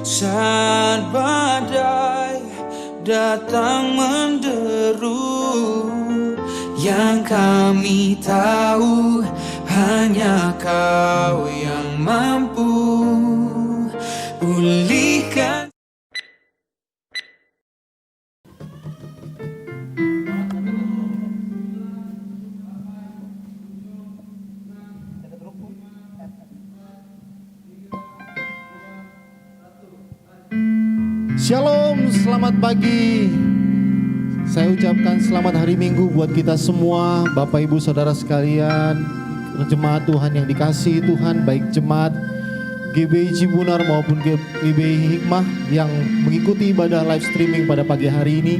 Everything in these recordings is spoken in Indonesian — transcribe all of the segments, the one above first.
Saat badai datang menderu, yang kami tahu hanya Kau yang mampu pulihkan. Shalom, selamat pagi. Saya ucapkan selamat hari Minggu buat kita semua, Bapak Ibu Saudara sekalian, jemaat Tuhan yang dikasihi Tuhan, baik jemaat GBI Cibunar maupun GBI Hikmah yang mengikuti ibadah live streaming pada pagi hari ini.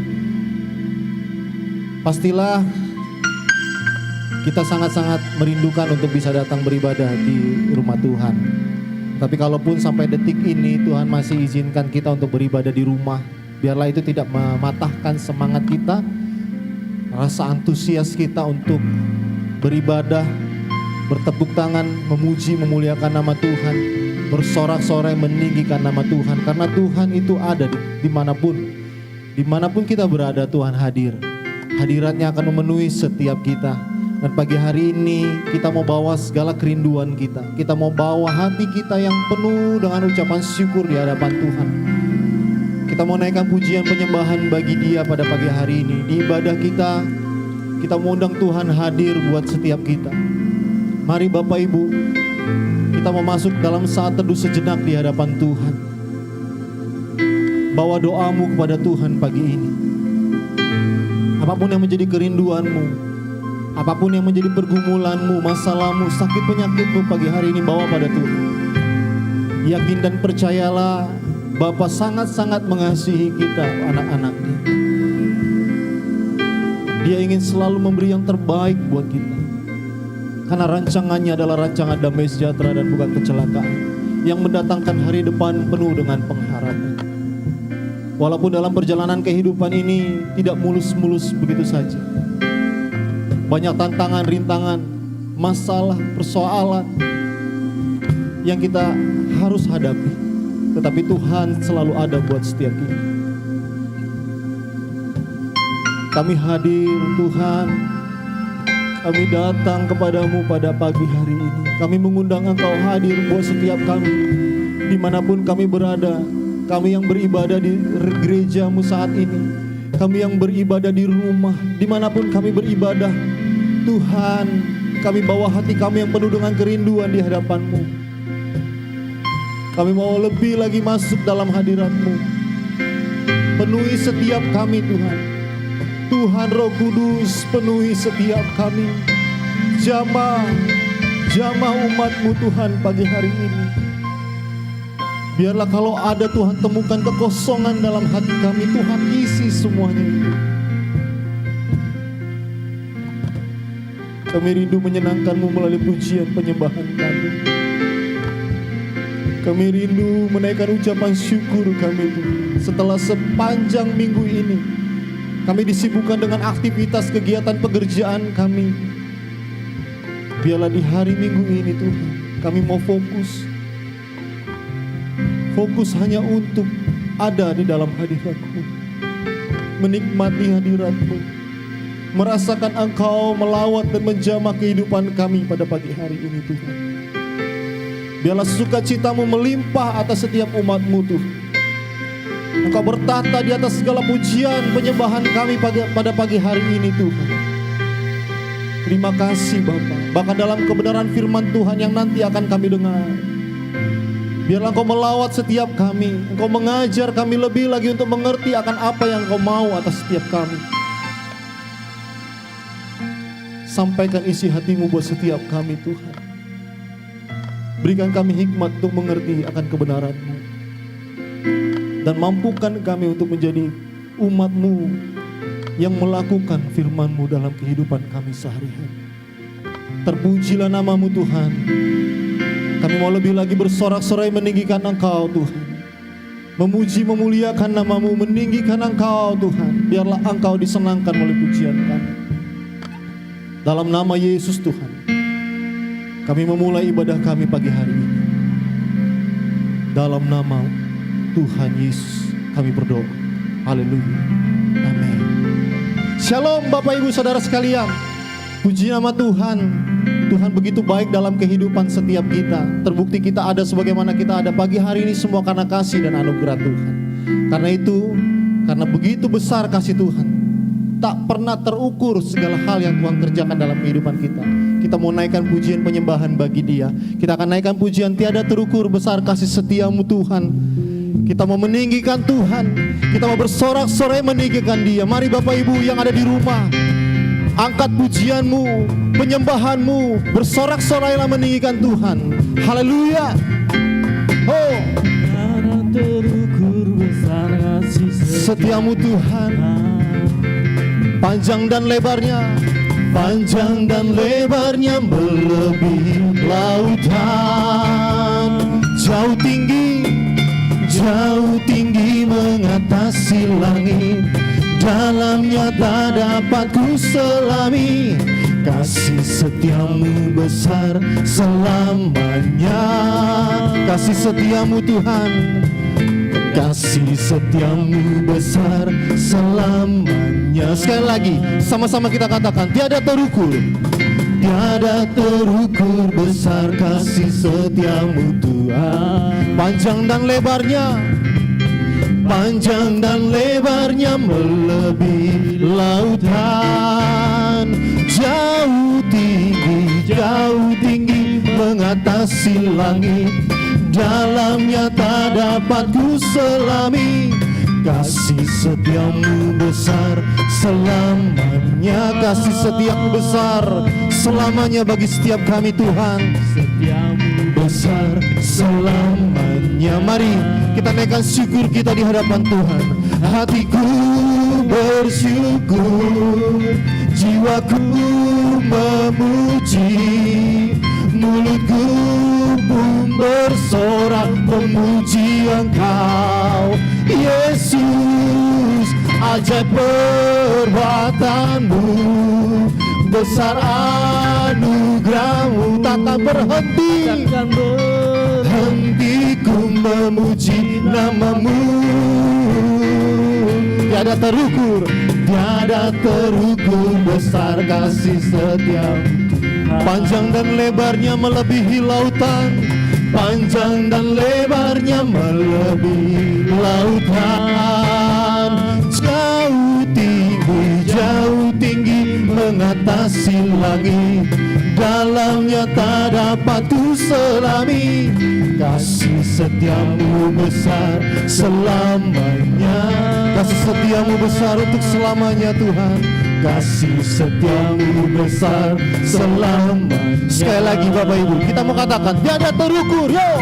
Pastilah kita sangat-sangat merindukan untuk bisa datang beribadah di rumah Tuhan. Tapi kalaupun sampai detik ini Tuhan masih izinkan kita untuk beribadah di rumah, biarlah itu tidak mematahkan semangat kita, rasa antusias kita untuk beribadah, bertepuk tangan, memuji, memuliakan nama Tuhan, bersorak-sorai meninggikan nama Tuhan. Karena Tuhan itu ada dimanapun kita berada, Tuhan hadir. Hadiratnya akan memenuhi setiap kita. Dan pagi hari ini kita mau bawa segala kerinduan kita. Kita mau bawa hati kita yang penuh dengan ucapan syukur di hadapan Tuhan. Kita mau naikkan pujian penyembahan bagi Dia pada pagi hari ini. Di ibadah kita mau undang Tuhan hadir buat setiap kita. Mari Bapak Ibu, kita mau masuk dalam saat teduh sejenak di hadapan Tuhan. Bawa doamu kepada Tuhan pagi ini. Apapun yang menjadi kerinduanmu, apapun yang menjadi pergumulanmu, masalahmu, sakit penyakitmu pagi hari ini, bawa pada Tuhan. Yakin dan percayalah, Bapa sangat-sangat mengasihi kita, anak-anaknya. Dia ingin selalu memberi yang terbaik buat kita. Karena rancangannya adalah rancangan damai sejahtera dan bukan kecelakaan, yang mendatangkan hari depan penuh dengan pengharapan. Walaupun dalam perjalanan kehidupan ini tidak mulus-mulus begitu saja. Banyak tantangan, rintangan, masalah, persoalan yang kita harus hadapi. Tetapi Tuhan selalu ada buat setiap kita. Kami hadir Tuhan, kami datang kepadamu pada pagi hari ini. Kami mengundang Engkau hadir buat setiap kami, dimanapun kami berada. Kami yang beribadah di gerejamu saat ini, kami yang beribadah di rumah, dimanapun kami beribadah, Tuhan, kami bawa hati kami yang penuh dengan kerinduan di hadapan-Mu. Kami mau lebih lagi masuk dalam hadirat-Mu. Penuhi setiap kami Tuhan. Tuhan Roh Kudus, penuhi setiap kami. Jamah umat-Mu Tuhan pagi hari ini. Biarlah kalau ada Tuhan temukan kekosongan dalam hati kami, Tuhan isi semuanya itu. Kami rindu menyenangkan-Mu melalui pujian penyembahan kami. Kami rindu menaikkan ucapan syukur kami Tuhan. Setelah sepanjang minggu ini kami disibukkan dengan aktivitas kegiatan pekerjaan kami. Biarlah di hari Minggu ini Tuhan, kami mau fokus hanya untuk ada di dalam hadirat-Mu, menikmati hadirat-Mu, merasakan Engkau melawat dan menjamah kehidupan kami pada pagi hari ini Tuhan. Biarlah sukacita-Mu melimpah atas setiap umat-Mu Tuhan. Engkau bertahta di atas segala pujian penyembahan kami pada pagi hari ini Tuhan. Terima kasih Bapa. Bahkan dalam kebenaran firman Tuhan yang nanti akan kami dengar, biarlah Engkau melawat setiap kami. Engkau mengajar kami lebih lagi untuk mengerti akan apa yang Engkau mau atas setiap kami. Sampaikan isi hati-Mu buat setiap kami Tuhan. Berikan kami hikmat untuk mengerti akan kebenaran-Mu. Dan mampukan kami untuk menjadi umat-Mu yang melakukan firman-Mu dalam kehidupan kami sehari-hari. Terpujilah nama-Mu Tuhan. Kami mau lebih lagi bersorak-sorai meninggikan Engkau Tuhan. Memuji memuliakan nama-Mu, meninggikan Engkau Tuhan. Biarlah Engkau disenangkan oleh pujian kami. Dalam nama Yesus Tuhan, kami memulai ibadah kami pagi hari ini. Dalam nama Tuhan Yesus kami berdoa. Haleluya. Amin. Shalom Bapak Ibu Saudara sekalian. Puji nama Tuhan. Tuhan begitu baik dalam kehidupan setiap kita. Terbukti kita ada sebagaimana kita ada pagi hari ini semua karena kasih dan anugerah Tuhan. Karena itu, karena begitu besar kasih Tuhan, tak pernah terukur segala hal yang Tuhan kerjakan dalam kehidupan kita. Kita mau naikkan pujian penyembahan bagi Dia. Kita akan naikkan pujian tiada terukur besar kasih setiamu Tuhan. Kita mau meninggikan Tuhan. Kita mau bersorak-sorai meninggikan Dia. Mari Bapak Ibu yang ada di rumah, angkat pujianmu, penyembahanmu, bersorak-sorailah meninggikan Tuhan. Haleluya. Oh, terukur besar kasih setiamu Tuhan. Panjang dan lebarnya, panjang dan lebarnya melebihi lautan. Jauh tinggi mengatasi langit. Dalamnya tak dapat ku selami. Kasih setiamu besar selamanya. Kasih setiamu Tuhan, kasih setiamu besar selamanya. Sekali lagi, sama-sama kita katakan, tiada terukur. Tiada terukur besar kasih setiamu Tuhan. Panjang dan lebarnya, panjang dan lebarnya melebihi lautan. Jauh tinggi mengatasi langit. Dalamnya tak dapat ku selami. Kasih setiamu besar selamanya. Kasih setiamu besar selamanya bagi setiap kami Tuhan. Setiamu besar selamanya. Mari kita naikkan syukur kita di hadapan Tuhan. Hatiku bersyukur, jiwaku memuji, mulutku pun bersorak memuji Engkau Yesus. Ajaib perbuatanmu, besar anugerahmu, takkan berhenti, hentiku memuji namamu. Tiada terukur, tiada terukur besar kasih setiamu. Panjang dan lebarnya melebihi lautan. Panjang dan lebarnya melebihi lautan. Jauh tinggi mengatasi langit. Dalamnya tak dapat ku selami. Kasih setiamu besar selamanya. Kasih setiamu besar untuk selamanya Tuhan. Kasih setiamu besar selamanya. Sekali lagi Bapak Ibu, kita mau katakan tiada terukur, yo.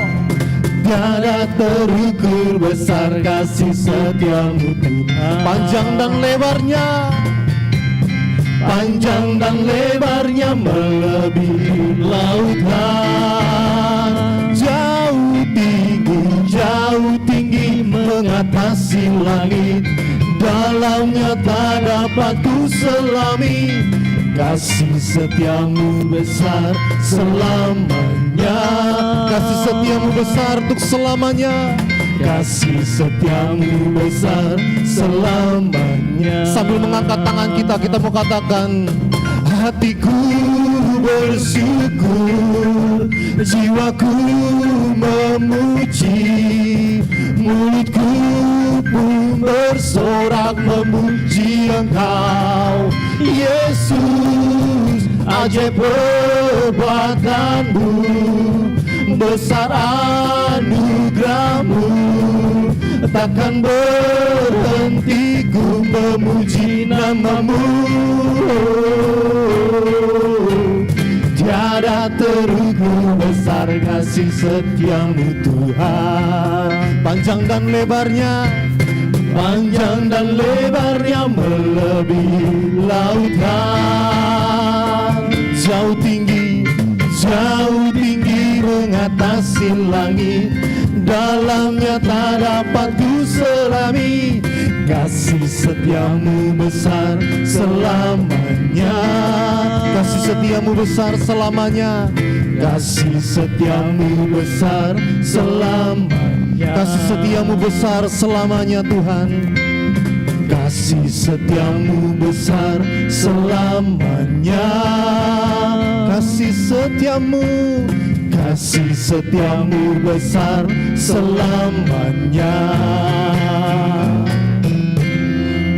Tiada terukur besar kasih setiamu Tuhan. Panjang dan lebarnya, panjang dan lebarnya melebihi lautan. Jauh tinggi mengatasi langit. Dalamnya tak dapat ku selami. Kasih setiamu besar selamanya. Kasih setiamu besar untuk selamanya. Kasih setiamu besar selamanya. Sambil mengangkat tangan kita, kita mau katakan, hatiku bersyukur, jiwaku memuji, mulutku pun bersorak memuji Engkau Yesus. Ajaib perbuatanmu, besar anugerahmu, takkan berhenti ku memuji namamu. Tiada terukur besar kasih setiamu Tuhan. Panjang dan lebarnya, panjang dan lebarnya melebihi lautan. Jauh tinggi mengatasi langit. Dalamnya tak dapat ku selami. Kasih setiamu besar selamanya. Kasih setiamu besar selamanya. Kasih setiamu besar selamanya. Kasih setiamu besar selamanya Tuhan. Kasih setiamu besar selamanya. Kasih setiamu besar selamanya.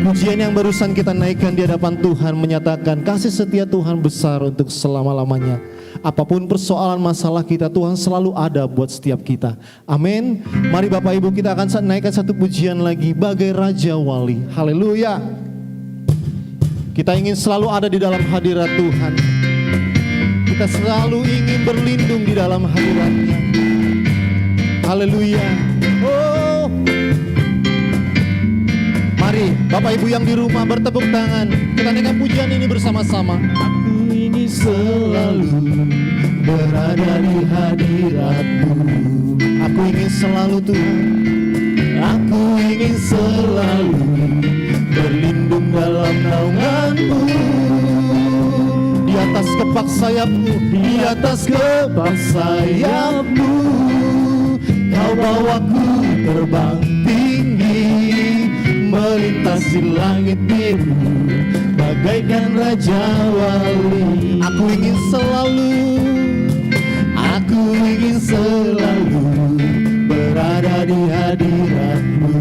Pujian yang barusan kita naikkan di hadapan Tuhan menyatakan kasih setia Tuhan besar untuk selama-lamanya. Apapun persoalan masalah kita, Tuhan selalu ada buat setiap kita. Amin. Mari Bapak Ibu, kita akan naikkan satu pujian lagi, Bagai Raja Wali. Haleluya. Kita ingin selalu ada di dalam hadirat Tuhan. Kita selalu ingin berlindung di dalam hadirat-Nya. Haleluya. Oh. Mari Bapak Ibu yang di rumah bertepuk tangan. Kita naikkan pujian ini bersama-sama. Aku ingin selalu berada di hadirat-Mu. Aku ingin selalu Tuhan. Aku ingin selalu berlindung dalam naungan-Mu. Di atas kepak sayap-Mu, di atas kepak sayap-Mu, Kau bawaku terbang tinggi, melintasi langit biru, bagaikan Raja Wali. Aku ingin selalu berada di hadirat-Mu.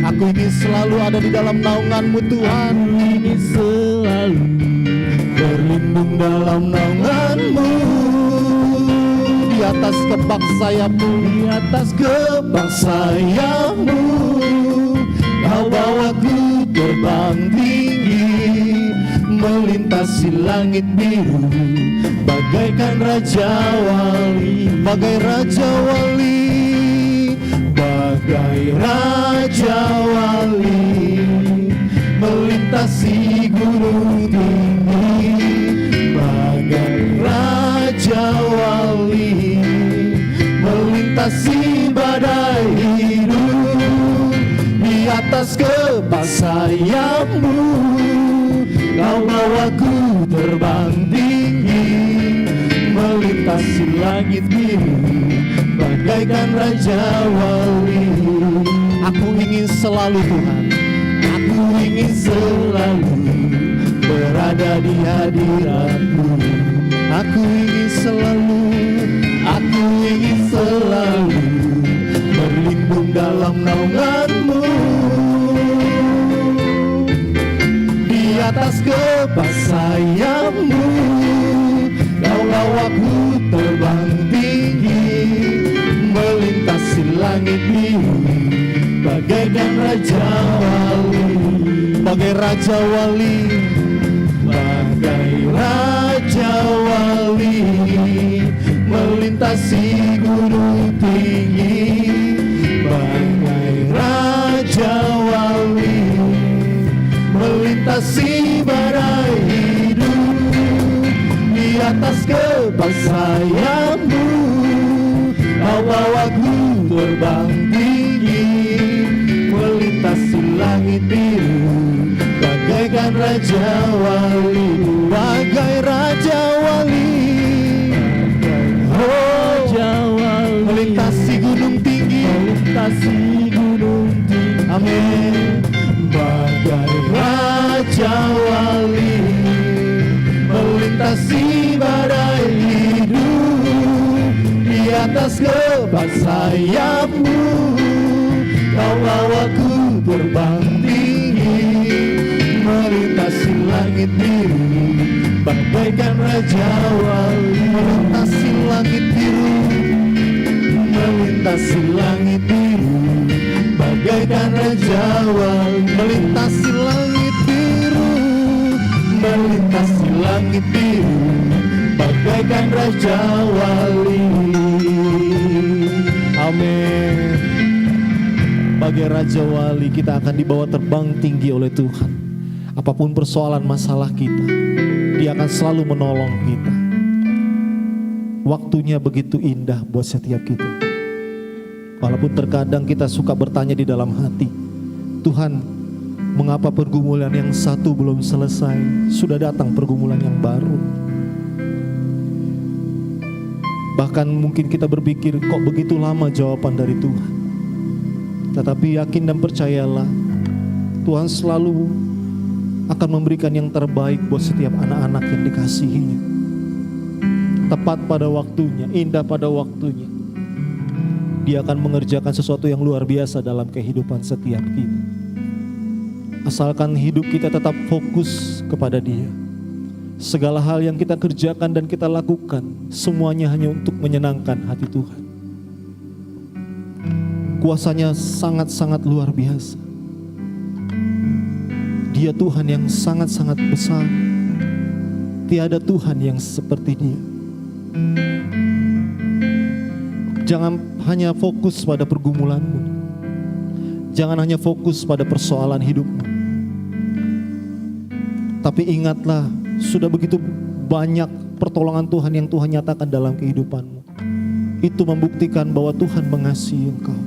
Aku ingin selalu ada di dalam naungan-Mu Tuhan. Aku ingin selalu berlindung dalam naungan-Mu. Di atas kepak sayap-Mu, di atas kepak sayap-Mu, Kau bawaku terbang tinggi, melintasi langit biru, bagaikan Raja Wali. Bagai Raja Wali, bagai Raja Wali, melintasi gunung tinggi, bagai Raja Wali, melintasi badai hidup. Di atas kepak sayap-Mu, Kau bawaku terbang tinggi, melintasi langit biru, bagaikan Raja Wali. Aku ingin selalu Tuhan, aku ingin selalu berada di hadirat-Mu. Aku ingin selalu berlindung dalam naungan-Mu. Di atas kepak sayap-Mu, Kau bawaku terbang tinggi, melintasi langit biru, bagaikan Raja Wali. Bagai Raja Wali, bagai Raja Wali, melintasi gunung tinggi, bagai Raja Wali, melintasi badai hidup. Di atas kepak sayap-Mu, Kau bawaku terbang tinggi, melintasi langit biru, bagaikan Raja Wali. Bagai Raja Wali, Raja Wali, melintasi gunung tinggi, amin. Bagai Raja Wali, melintasi badai hidup. Di atas kepak sayap-Mu, Kau bawaku terbang tinggi, melintasi langit biru, bagaikan Raja Wali. Melintasi langit biru, melintasi langit biru, bagaikan Raja Wali. Melintasi langit biru, melintasi langit biru, bagaikan Raja Wali. Amin. Bagai Raja Wali, kita akan dibawa terbang tinggi oleh Tuhan. Apapun persoalan masalah kita, Dia akan selalu menolong kita. Waktunya begitu indah buat setiap kita. Walaupun terkadang kita suka bertanya di dalam hati, Tuhan, mengapa pergumulan yang satu belum selesai, sudah datang pergumulan yang baru. Bahkan mungkin kita berpikir, kok begitu lama jawaban dari Tuhan. Tetapi yakin dan percayalah, Tuhan selalu akan memberikan yang terbaik buat setiap anak-anak yang dikasihinya. Tepat pada waktunya, indah pada waktunya, Dia akan mengerjakan sesuatu yang luar biasa dalam kehidupan setiap kita. Asalkan hidup kita tetap fokus kepada Dia. Segala hal yang kita kerjakan dan kita lakukan, semuanya hanya untuk menyenangkan hati Tuhan. Kuasanya sangat-sangat luar biasa. Dia Tuhan yang sangat-sangat besar. Tiada Tuhan yang seperti Dia. Jangan hanya fokus pada pergumulanmu. Jangan hanya fokus pada persoalan hidupmu. Tapi ingatlah, sudah begitu banyak pertolongan Tuhan yang Tuhan nyatakan dalam kehidupanmu. Itu membuktikan bahwa Tuhan mengasihi engkau.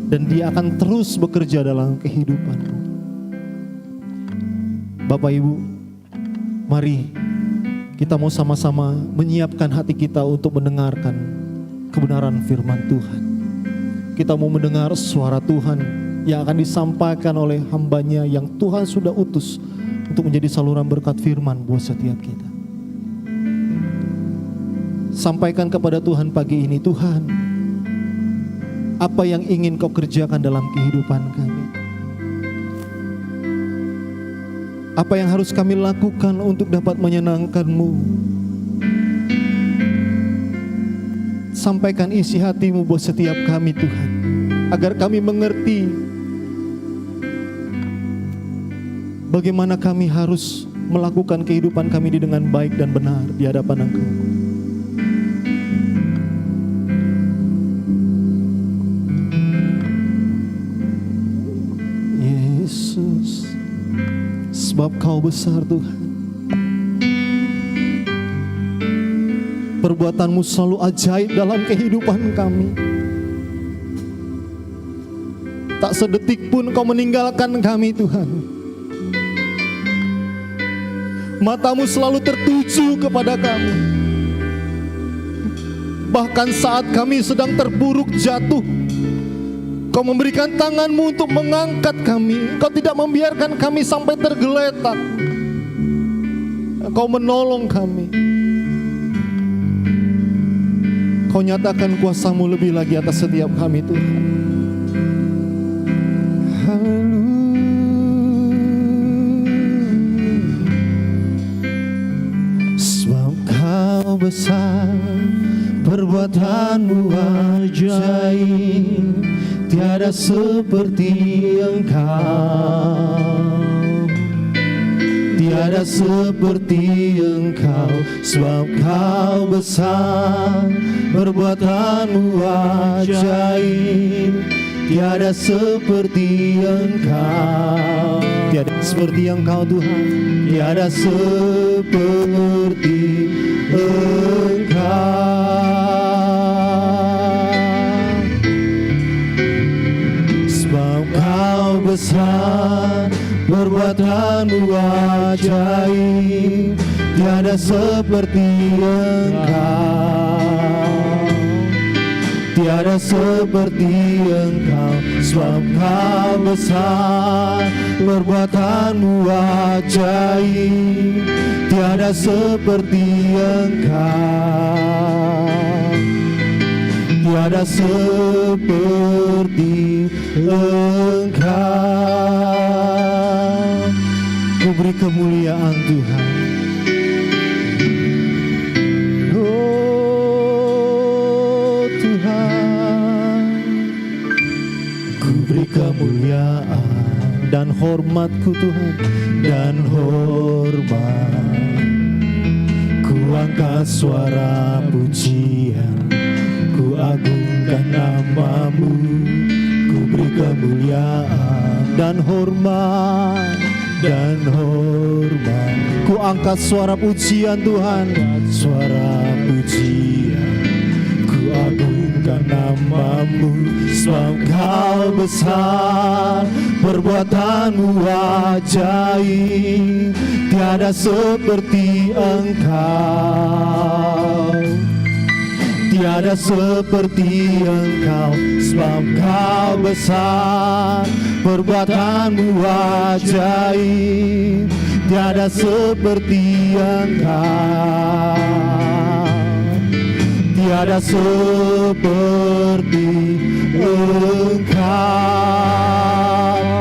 Dan Dia akan terus bekerja dalam kehidupanmu. Bapak Ibu, mari kita mau sama-sama menyiapkan hati kita untuk mendengarkan kebenaran firman Tuhan. Kita mau mendengar suara Tuhan yang akan disampaikan oleh hamba-Nya yang Tuhan sudah utus untuk menjadi saluran berkat firman buat setiap kita. Sampaikan kepada Tuhan pagi ini, Tuhan, apa yang ingin Kau kerjakan dalam kehidupan kami? Apa yang harus kami lakukan untuk dapat menyenangkan-Mu? Sampaikan isi hati-Mu buat setiap kami, Tuhan, agar kami mengerti bagaimana kami harus melakukan kehidupan kami dengan baik dan benar di hadapan Engkau. Yesus, sebab Kau besar, Tuhan. Perbuatan-Mu selalu ajaib dalam kehidupan kami. Tak sedetik pun Kau meninggalkan kami, Tuhan. Mata-Mu selalu tertuju kepada kami. Bahkan saat kami sedang terpuruk jatuh, Kau memberikan tangan-Mu untuk mengangkat kami. Kau tidak membiarkan kami sampai tergeletak. Kau menolong kami. Kau nyatakan kuasa-Mu lebih lagi atas setiap kami, Tuhan. Sebab Kau besar, perbuatan-Mu ajaib, tiada seperti Engkau. Tiada seperti Engkau, sebab Kau besar, perbuatan-Mu ajaib, tiada seperti Engkau. Tiada seperti Engkau, Tuhan. Tiada seperti Engkau. Sebab Kau besar, perbuatan-Mu ajaib, tiada seperti Engkau. Tiada seperti Engkau, sebab Kau besar, perbuatan-Mu ajaib, tiada seperti Engkau. Tiada seperti Engkau. Ku beri kemuliaan Tuhan. Oh Tuhan, ku beri kemuliaan dan hormat-Ku Tuhan, dan hormat. Ku angkat suara pujian, ku agungkan nama-Mu, ku beri kemuliaan dan hormat, dan hormat. Ku angkat suara pujian Tuhan, suara pujian, ku agungkan nama-Mu, sebab Kau besar, perbuatan-Mu ajaib, tiada seperti Engkau. Tiada seperti Engkau, sebab Engkau besar, perbuatanmu ajaib. Tiada seperti Engkau, tiada seperti Engkau.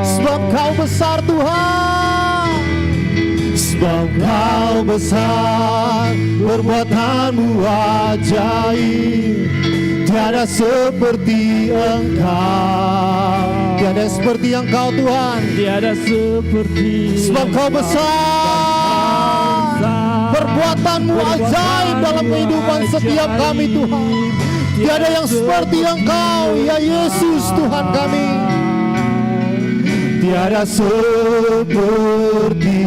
Sebab Engkau besar Tuhan, sebab Engkau besar, perbuatanmu ajaib. Tiada seperti Engkau, tiada seperti Engkau Tuhan, tiada seperti sebab Engkau besar, perbuatanmu ajaib dalam kehidupan setiap kami Tuhan. Tiada yang seperti Engkau ya Yesus Tuhan kami. Tiada seperti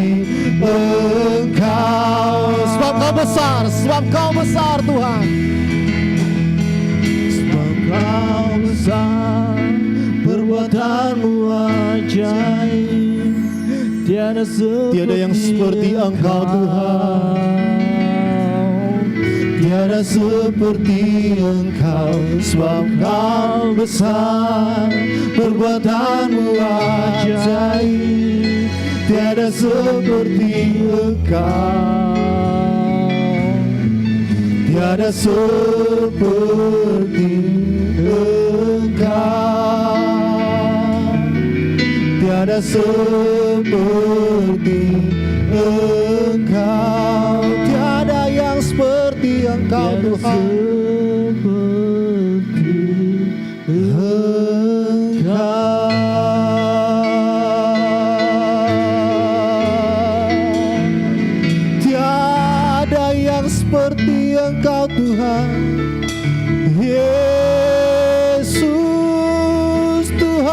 Engkau, sebab Engkau besar, sebab Engkau besar Tuhan. Sebab Engkau besar, perbuatanmu ajaib. Tiada yang seperti Engkau Tuhan, tiada seperti Engkau, sebab Engkau besar, perbuatanmu ajaib. Tiada seperti Engkau, tiada seperti Engkau, tiada seperti Engkau. Tiada yang seperti Engkau Tuhan, tiada yang seperti Engkau Tuhan. Yesus Tuhan,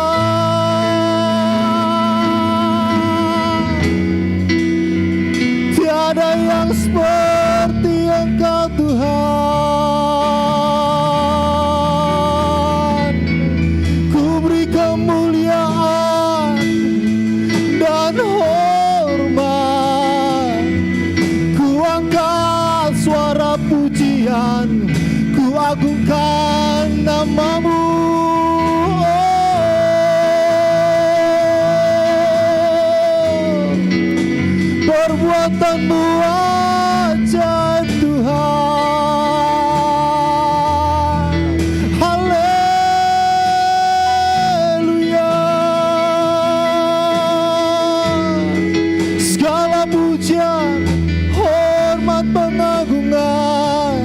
tiada yang seperti Engkau Tuhan. Ku beri kemuliaan dan hormat, ku angkat suara pujian, ku agungkan namamu. Perbuatanmu ajaib Tuhan. Haleluya. Segala pujian, hormat, pengagungan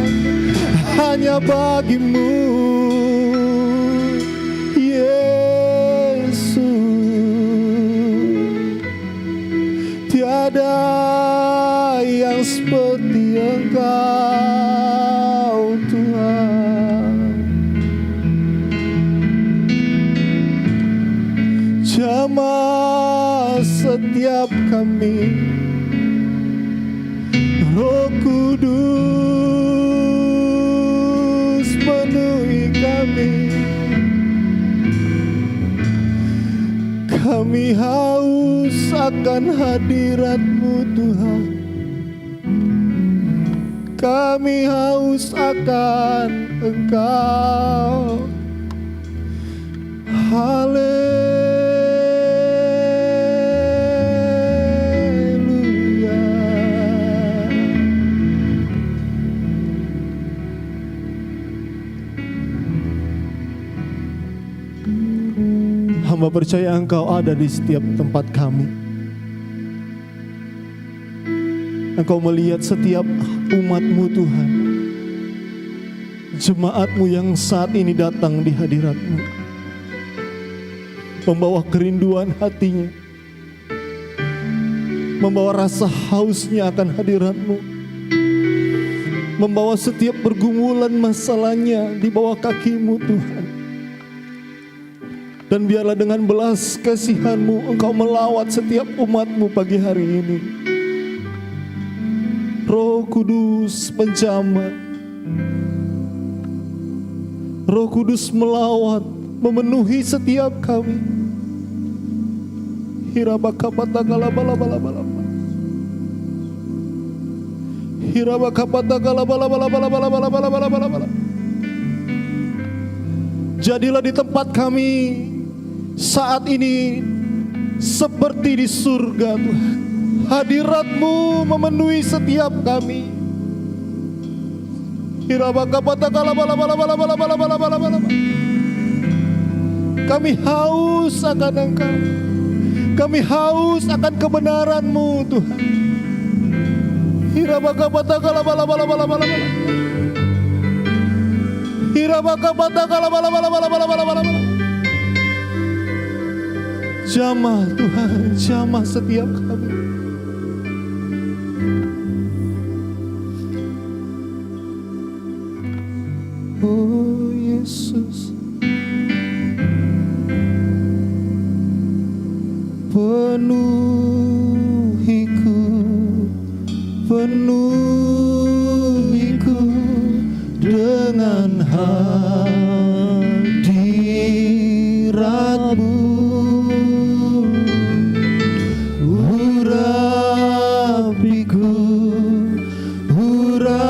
hanya bagimu Yesus. Tiada yang seperti Engkau Tuhan. Jamah setiap kami, Roh Kudus penuhi kami. Kami haus akan hadirat-Mu Tuhan. Kami haus akan Engkau. Haleluya. Hamba percaya Engkau ada di setiap tempat kami. Engkau melihat setiap umat-Mu Tuhan, jemaat-Mu yang saat ini datang di hadirat-Mu, membawa kerinduan hatinya, membawa rasa hausnya akan hadirat-Mu, membawa setiap pergumulan masalahnya di bawah kaki-Mu Tuhan. Dan biarlah dengan belas kasihan-Mu Engkau melawat setiap umat-Mu pagi hari ini. Roh Kudus menjamah, Roh Kudus melawat, memenuhi setiap kami. Hirabakapatakalabalabalaba, hirabakapatakalabalabalaba, Jadilah di tempat kami saat ini seperti di surga Tuhan. Hadirat-Mu memenuhi setiap kami. Kami haus akan Engkau. Kami haus akan kebenaran-Mu Tuhan. Jamah Tuhan, jamah setiap kami. Oh Yesus, penuhiku, penuhiku dengan hadirat-Mu. Urapiku, urapiku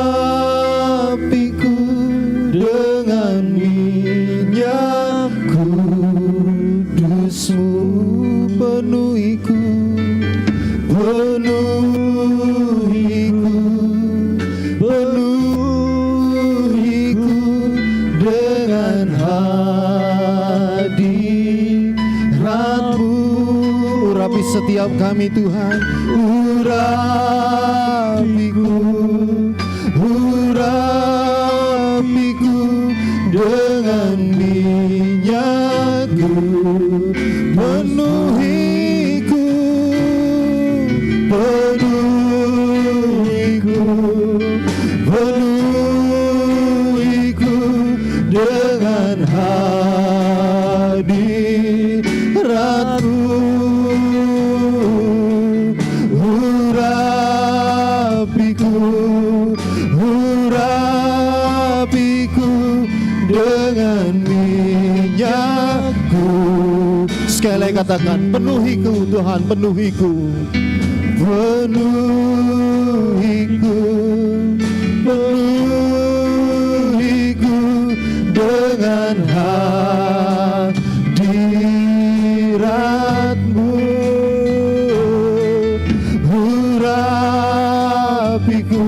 dengan minyak kudus-Mu. Penuhiku, penuhiku, penuhiku dengan hadirat-Mu. Urapi setiap kami Tuhan. Urapiku, urapiku dengan minyak-Mu. Penuhiku, penuhiku, penuhiku dengan hadirat-Mu. Urapiku, urapiku dengan minyak-Ku. Sekali lagi katakan, penuhiku Tuhan, penuhiku, penuhiku, penuhiku dengan hadirat-Mu. Urapiku,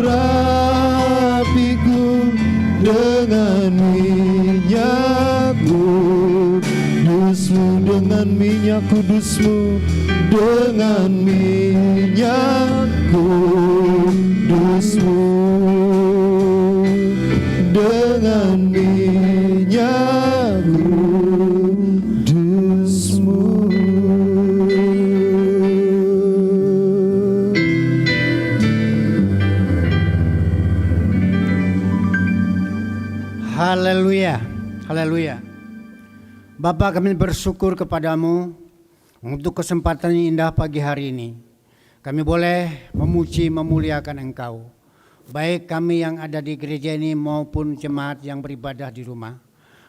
urapiku dengan minyak kudus-Mu, dengan minyak kudus-Mu, dengan minyak kudus-Mu, dengan minyak kudus-Mu. Haleluya, haleluya. Bapa, kami bersyukur kepadamu untuk kesempatan yang indah pagi hari ini. Kami boleh memuji, memuliakan Engkau. Baik kami yang ada di gereja ini maupun jemaat yang beribadah di rumah.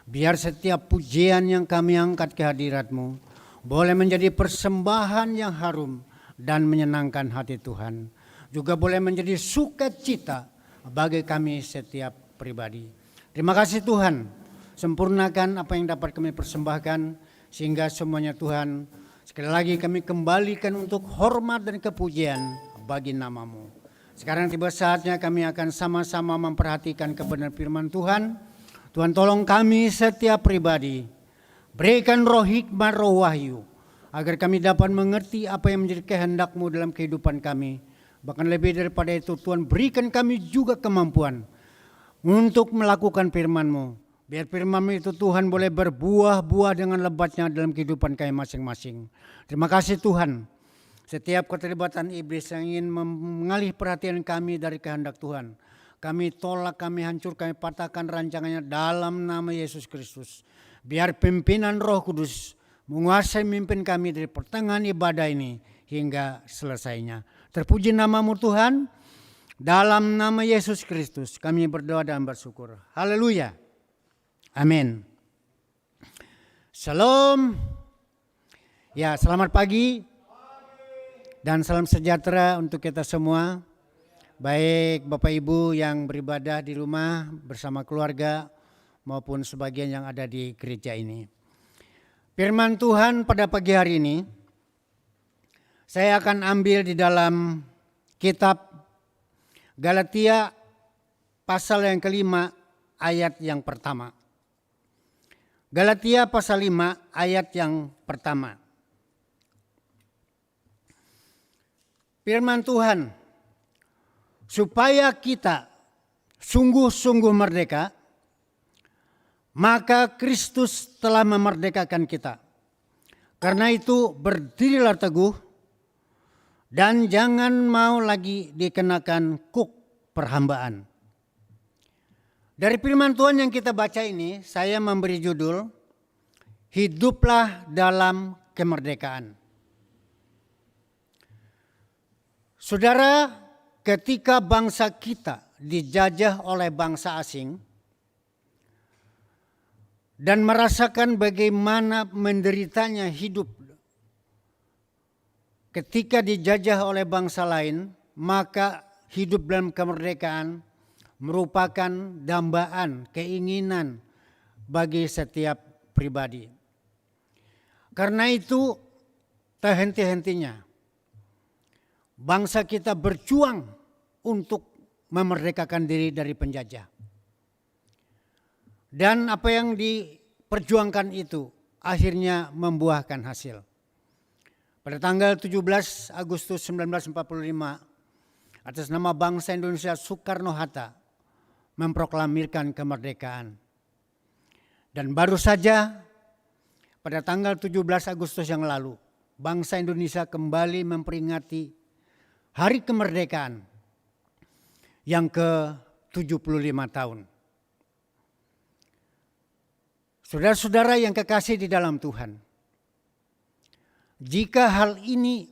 Biar setiap pujian yang kami angkat ke hadirat-Mu boleh menjadi persembahan yang harum dan menyenangkan hati Tuhan. Juga boleh menjadi sukacita bagi kami setiap pribadi. Terima kasih Tuhan, sempurnakan apa yang dapat kami persembahkan sehingga semuanya Tuhan sekali lagi kami kembalikan untuk hormat dan kepujian bagi nama-Mu. Sekarang tiba saatnya kami akan sama-sama memperhatikan kebenaran firman Tuhan. Tuhan tolong kami setiap pribadi, berikan roh hikmat, roh wahyu, agar kami dapat mengerti apa yang menjadi kehendak-Mu dalam kehidupan kami. Bahkan lebih daripada itu Tuhan berikan kami juga kemampuan untuk melakukan firman-Mu. Biar firman-Mu itu Tuhan boleh berbuah-buah dengan lebatnya dalam kehidupan kami masing-masing. Terima kasih Tuhan. Setiap keterlibatan iblis yang ingin mengalih perhatian kami dari kehendak Tuhan, kami tolak, kami hancur, kami patahkan rancangannya dalam nama Yesus Kristus. Biar pimpinan Roh Kudus menguasai mimpin kami dari pertengahan ibadah ini hingga selesainya. Terpuji nama-Mu Tuhan. Dalam nama Yesus Kristus kami berdoa dan bersyukur. Haleluya. Amin. Shalom. Ya, selamat pagi. Dan salam sejahtera untuk kita semua. Baik Bapak Ibu yang beribadah di rumah bersama keluarga maupun sebagian yang ada di gereja ini. Firman Tuhan pada pagi hari ini saya akan ambil di dalam kitab Galatia pasal yang kelima ayat yang pertama. Galatia pasal 5 ayat yang pertama. Firman Tuhan, supaya kita sungguh-sungguh merdeka, maka Kristus telah memerdekakan kita. Karena itu berdirilah teguh dan jangan mau lagi dikenakan kuk perhambaan. Dari firman Tuhan yang kita baca ini, saya memberi judul, Hiduplah dalam Kemerdekaan. Saudara, ketika bangsa kita dijajah oleh bangsa asing, dan merasakan bagaimana menderitanya hidup ketika dijajah oleh bangsa lain, maka hidup dalam kemerdekaan merupakan dambaan, keinginan bagi setiap pribadi. Karena itu tak henti-hentinya bangsa kita berjuang untuk memerdekakan diri dari penjajah. Dan apa yang diperjuangkan itu akhirnya membuahkan hasil. Pada tanggal 17 Agustus 1945, atas nama bangsa Indonesia, Soekarno-Hatta memproklamirkan kemerdekaan. Dan baru saja pada tanggal 17 Agustus yang lalu, bangsa Indonesia kembali memperingati Hari Kemerdekaan yang ke-75 tahun. Saudara-saudara yang kekasih di dalam Tuhan, jika hal ini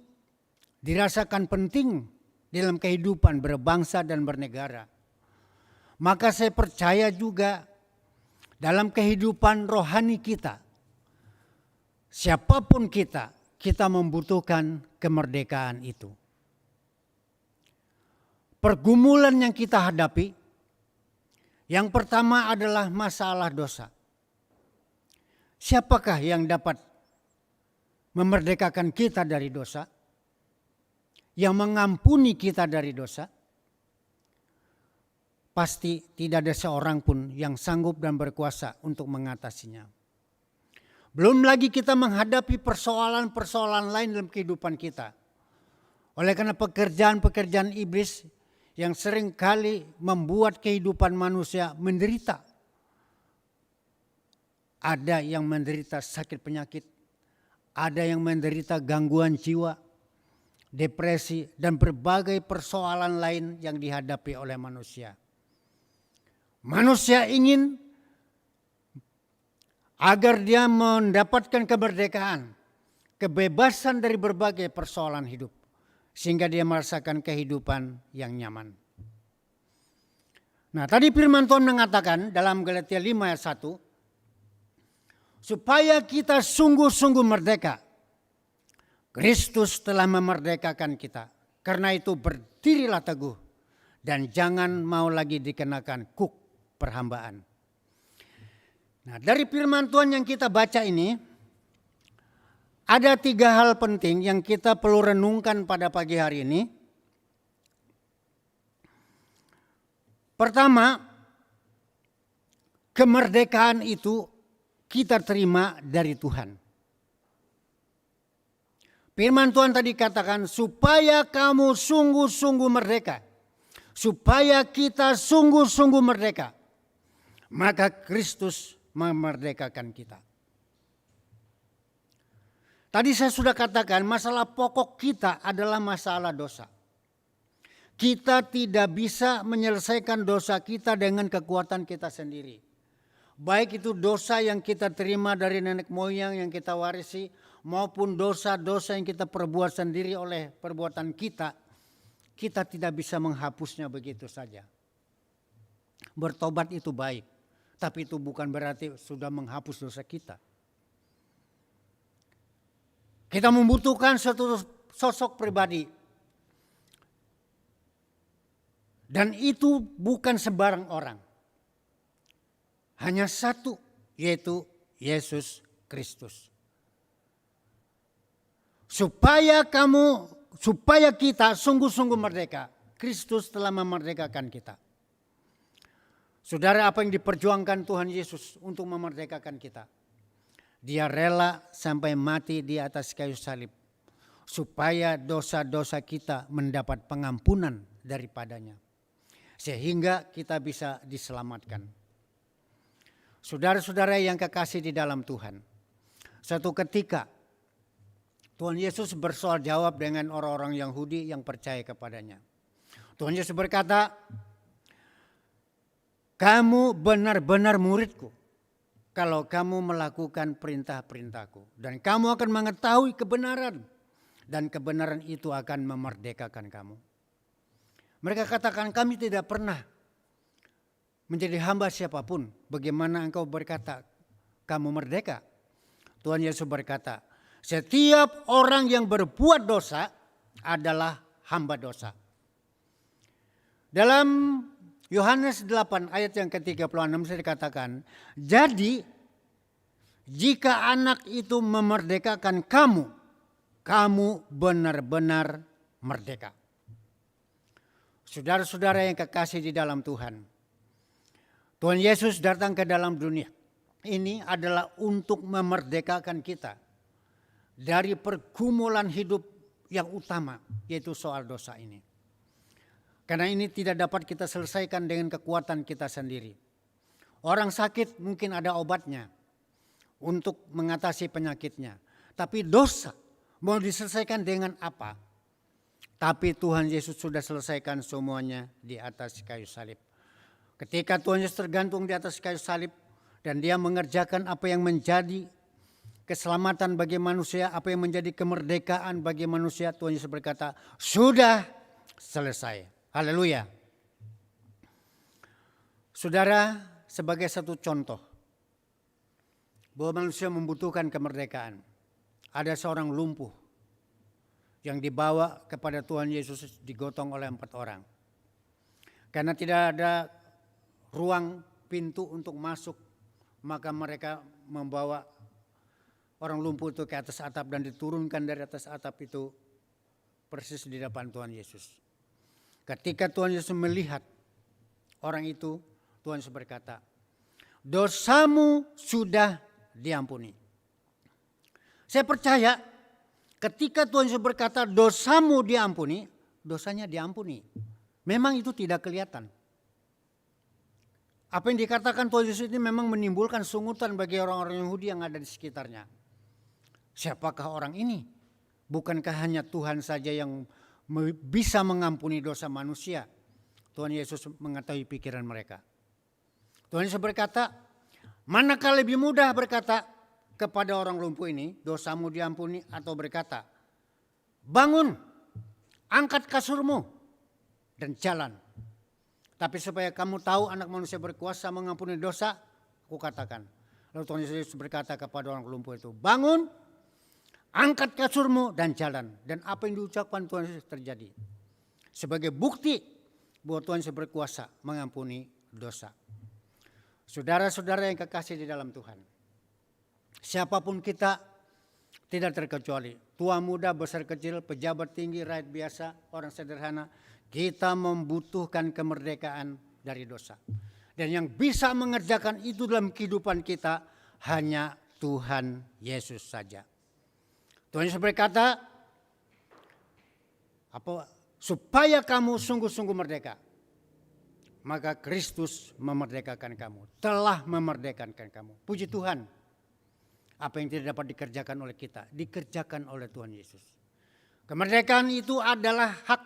dirasakan penting dalam kehidupan berbangsa dan bernegara, maka saya percaya juga dalam kehidupan rohani kita, siapapun kita membutuhkan kemerdekaan itu. Pergumulan yang kita hadapi, yang pertama adalah masalah dosa. Siapakah yang dapat memerdekakan kita dari dosa? Yang mengampuni kita dari dosa? Pasti tidak ada seorang pun yang sanggup dan berkuasa untuk mengatasinya. Belum lagi kita menghadapi persoalan-persoalan lain dalam kehidupan kita. Oleh karena pekerjaan-pekerjaan iblis yang seringkali membuat kehidupan manusia menderita. Ada yang menderita sakit penyakit, ada yang menderita gangguan jiwa, depresi, dan berbagai persoalan lain yang dihadapi oleh manusia. Manusia ingin agar dia mendapatkan kemerdekaan, kebebasan dari berbagai persoalan hidup, sehingga dia merasakan kehidupan yang nyaman. Nah, tadi firman Tuhan mengatakan dalam Galatia 5 ayat 1, supaya kita sungguh-sungguh merdeka, Kristus telah memerdekakan kita. Karena itu berdirilah teguh dan jangan mau lagi dikenakan kuk perhambaan. Nah, dari firman Tuhan yang kita baca ini, ada 3 hal penting yang kita perlu renungkan pada pagi hari ini. Pertama, kemerdekaan itu kita terima dari Tuhan. Firman Tuhan tadi katakan, supaya kamu sungguh-sungguh merdeka. Supaya kita sungguh-sungguh merdeka. Maka Kristus memerdekakan kita. Tadi saya sudah katakan, masalah pokok kita adalah masalah dosa. Kita tidak bisa menyelesaikan dosa kita dengan kekuatan kita sendiri. Baik itu dosa yang kita terima dari nenek moyang yang kita warisi, maupun dosa-dosa yang kita perbuat sendiri oleh perbuatan kita, kita tidak bisa menghapusnya begitu saja. Bertobat itu baik, tapi itu bukan berarti sudah menghapus dosa kita. Kita membutuhkan suatu sosok pribadi. Dan itu bukan sembarang orang. hanya satu, yaitu Yesus Kristus. Supaya kita sungguh-sungguh merdeka, Kristus telah memerdekakan kita. Saudara, apa yang diperjuangkan Tuhan Yesus untuk memerdekakan kita? Dia rela sampai mati di atas kayu salib, supaya dosa-dosa kita mendapat pengampunan daripadanya, sehingga kita bisa diselamatkan. Saudara-saudara yang kekasih di dalam Tuhan, suatu ketika Tuhan Yesus bersoal jawab dengan orang-orang Yahudi yang percaya kepadanya. Tuhan Yesus berkata, kamu benar-benar muridku kalau kamu melakukan perintah-perintahku. Dan kamu akan mengetahui kebenaran. Dan kebenaran itu akan memerdekakan kamu. Mereka katakan, kami tidak pernah menjadi hamba siapapun. Bagaimana engkau berkata kamu merdeka? Tuhan Yesus berkata, setiap orang yang berbuat dosa adalah hamba dosa. Dalam Yohanes 8 ayat yang ke-36 saya dikatakan, jadi jika anak itu memerdekakan kamu, kamu benar-benar merdeka. Saudara-saudara yang kekasih di dalam Tuhan, Tuhan Yesus datang ke dalam dunia ini adalah untuk memerdekakan kita dari pergumulan hidup yang utama, yaitu soal dosa ini. Karena ini tidak dapat kita selesaikan dengan kekuatan kita sendiri. Orang sakit mungkin ada obatnya untuk mengatasi penyakitnya. Tapi dosa mau diselesaikan dengan apa? Tapi Tuhan Yesus sudah selesaikan semuanya di atas kayu salib. Ketika Tuhan Yesus tergantung di atas kayu salib dan dia mengerjakan apa yang menjadi keselamatan bagi manusia, apa yang menjadi kemerdekaan bagi manusia, Tuhan Yesus berkata, sudah selesai. Haleluya. Saudara, sebagai satu contoh bahwa manusia membutuhkan kemerdekaan. Ada seorang lumpuh yang dibawa kepada Tuhan Yesus, digotong oleh 4 orang. Karena tidak ada ruang pintu untuk masuk, maka mereka membawa orang lumpuh itu ke atas atap dan diturunkan dari atas atap itu persis di depan Tuhan Yesus. Ketika Tuhan Yesus melihat orang itu, Tuhan Yesus berkata, dosamu sudah diampuni. Saya percaya ketika Tuhan Yesus berkata dosamu diampuni, dosanya diampuni. Memang itu tidak kelihatan. Apa yang dikatakan Tuhan Yesus ini memang menimbulkan sungutan bagi orang-orang Yahudi yang ada di sekitarnya. Siapakah orang ini? Bukankah hanya Tuhan saja yang bisa mengampuni dosa manusia? Tuhan Yesus mengetahui pikiran mereka. Tuhan Yesus berkata, manakah lebih mudah berkata kepada orang lumpuh ini, dosamu diampuni, atau berkata, bangun, angkat kasurmu, dan jalan. Tapi supaya kamu tahu anak manusia berkuasa mengampuni dosa, aku katakan. Lalu Tuhan Yesus berkata kepada orang lumpuh itu, bangun, angkat kasurmu dan jalan. Dan apa yang diucapkan Tuhan Yesus terjadi. Sebagai bukti bahwa Tuhan Yesus berkuasa mengampuni dosa. Saudara-saudara yang kekasih di dalam Tuhan. Siapapun kita tidak terkecuali. Tua muda, besar kecil, pejabat tinggi, rakyat biasa, orang sederhana. Kita membutuhkan kemerdekaan dari dosa. Dan yang bisa mengerjakan itu dalam kehidupan kita hanya Tuhan Yesus saja. Tuhan Yesus berkata, supaya kamu sungguh-sungguh merdeka, maka Kristus memerdekakan kamu, telah memerdekakan kamu. Puji Tuhan, apa yang tidak dapat dikerjakan oleh kita, dikerjakan oleh Tuhan Yesus. Kemerdekaan itu adalah hak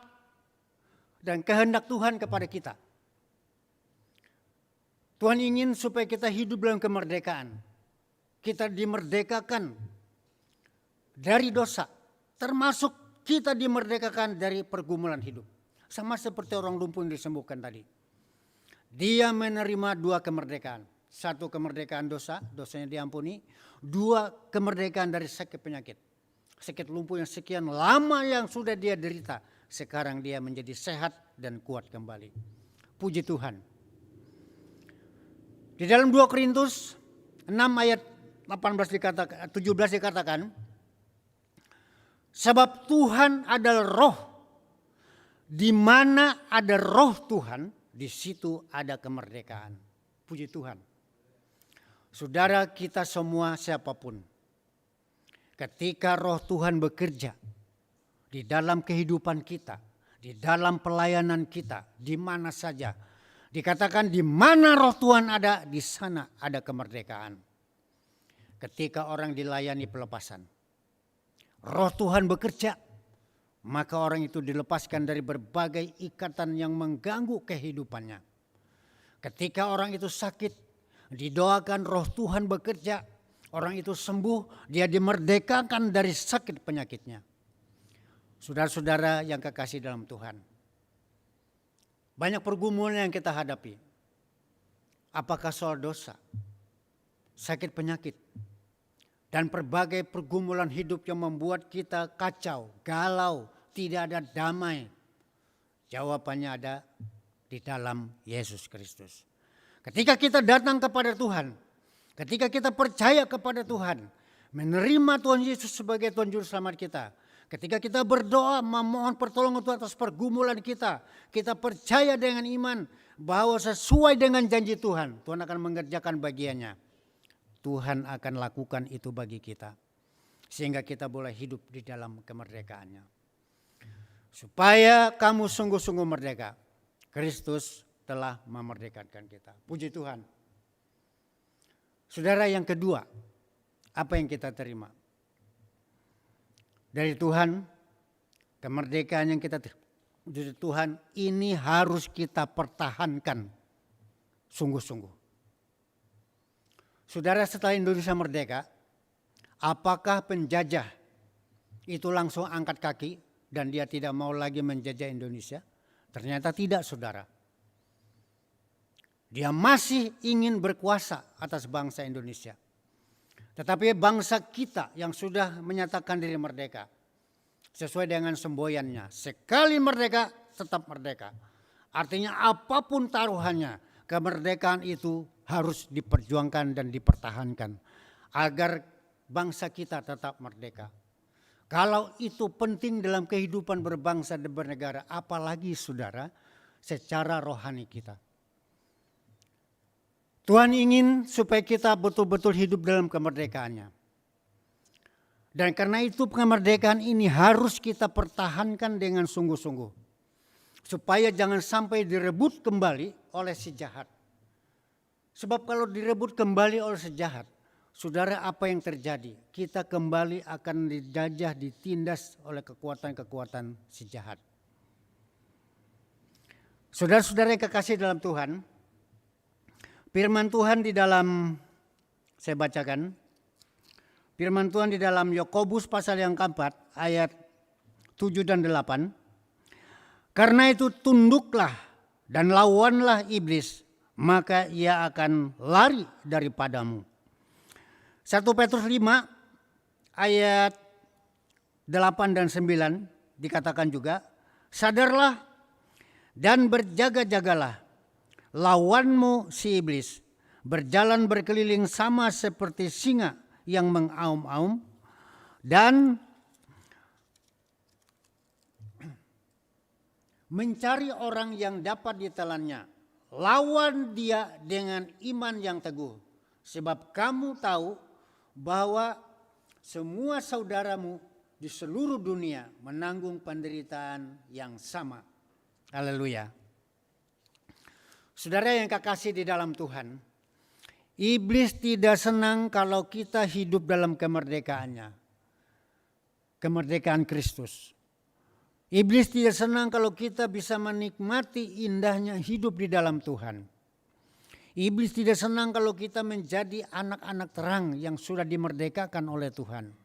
dan kehendak Tuhan kepada kita. Tuhan ingin supaya kita hidup dalam kemerdekaan. Kita dimerdekakan dari dosa, termasuk kita dimerdekakan dari pergumulan hidup. Sama seperti orang lumpuh yang disembuhkan tadi. Dia menerima 2 kemerdekaan. 1 kemerdekaan dosa, dosanya diampuni. 2 kemerdekaan dari sakit penyakit. Sakit lumpuh yang sekian lama yang sudah dia derita, sekarang dia menjadi sehat dan kuat kembali. Puji Tuhan. Di dalam 2 Korintus 6 ayat 17 dikatakan, sebab Tuhan adalah roh, di mana ada roh Tuhan, di situ ada kemerdekaan. Puji Tuhan. Saudara, kita semua siapapun, ketika roh Tuhan bekerja di dalam kehidupan kita, di dalam pelayanan kita, di mana saja, dikatakan di mana roh Tuhan ada, di sana ada kemerdekaan. Ketika orang dilayani pelepasan, roh Tuhan bekerja, maka orang itu dilepaskan dari berbagai ikatan yang mengganggu kehidupannya. Ketika orang itu sakit, didoakan roh Tuhan bekerja, orang itu sembuh, dia dimerdekakan dari sakit penyakitnya. Saudara-saudara yang kekasih dalam Tuhan, banyak pergumulan yang kita hadapi. Apakah soal dosa, sakit penyakit, dan berbagai pergumulan hidup yang membuat kita kacau, galau, tidak ada damai? Jawabannya ada di dalam Yesus Kristus. Ketika kita datang kepada Tuhan, ketika kita percaya kepada Tuhan, menerima Tuhan Yesus sebagai Tuhan Juru Selamat kita, ketika kita berdoa memohon pertolongan Tuhan atas pergumulan kita percaya dengan iman bahwa sesuai dengan janji Tuhan, Tuhan akan mengerjakan bagiannya. Tuhan akan lakukan itu bagi kita, sehingga kita boleh hidup di dalam kemerdekaannya. Supaya kamu sungguh-sungguh merdeka, Kristus telah memerdekakan kita. Puji Tuhan. Saudara, yang kedua, apa yang kita terima dari Tuhan? Kemerdekaan yang kita terima dari Tuhan ini harus kita pertahankan sungguh-sungguh. Saudara, setelah Indonesia merdeka, apakah penjajah itu langsung angkat kaki dan dia tidak mau lagi menjajah Indonesia? Ternyata tidak, saudara. Dia masih ingin berkuasa atas bangsa Indonesia. Tetapi bangsa kita yang sudah menyatakan diri merdeka, sesuai dengan semboyannya, sekali merdeka tetap merdeka. Artinya apapun taruhannya, kemerdekaan itu harus diperjuangkan dan dipertahankan agar bangsa kita tetap merdeka. Kalau itu penting dalam kehidupan berbangsa dan bernegara, apalagi saudara secara rohani kita. Tuhan ingin supaya kita betul-betul hidup dalam kemerdekaannya. Dan karena itu kemerdekaan ini harus kita pertahankan dengan sungguh-sungguh. Supaya jangan sampai direbut kembali oleh si jahat. Sebab kalau direbut kembali oleh si jahat, saudara, apa yang terjadi? Kita kembali akan dijajah, ditindas oleh kekuatan-kekuatan si jahat. Saudara-saudara yang kekasih dalam Tuhan, firman Tuhan di dalam, saya bacakan, firman Tuhan di dalam Yakobus pasal yang keempat ayat 7 dan 8. Karena itu tunduklah dan lawanlah iblis, maka ia akan lari daripadamu. 1 Petrus 5 ayat 8 dan 9 dikatakan juga, sadarlah dan berjaga-jagalah. Lawanmu si iblis berjalan berkeliling sama seperti singa yang mengaum-aum dan mencari orang yang dapat ditelannya. Lawan dia dengan iman yang teguh. Sebab kamu tahu bahwa semua saudaramu di seluruh dunia menanggung penderitaan yang sama. Haleluya. Saudara yang kekasih di dalam Tuhan, iblis tidak senang kalau kita hidup dalam kemerdekaannya. Kemerdekaan Kristus. Iblis tidak senang kalau kita bisa menikmati indahnya hidup di dalam Tuhan. Iblis tidak senang kalau kita menjadi anak-anak terang yang sudah dimerdekakan oleh Tuhan.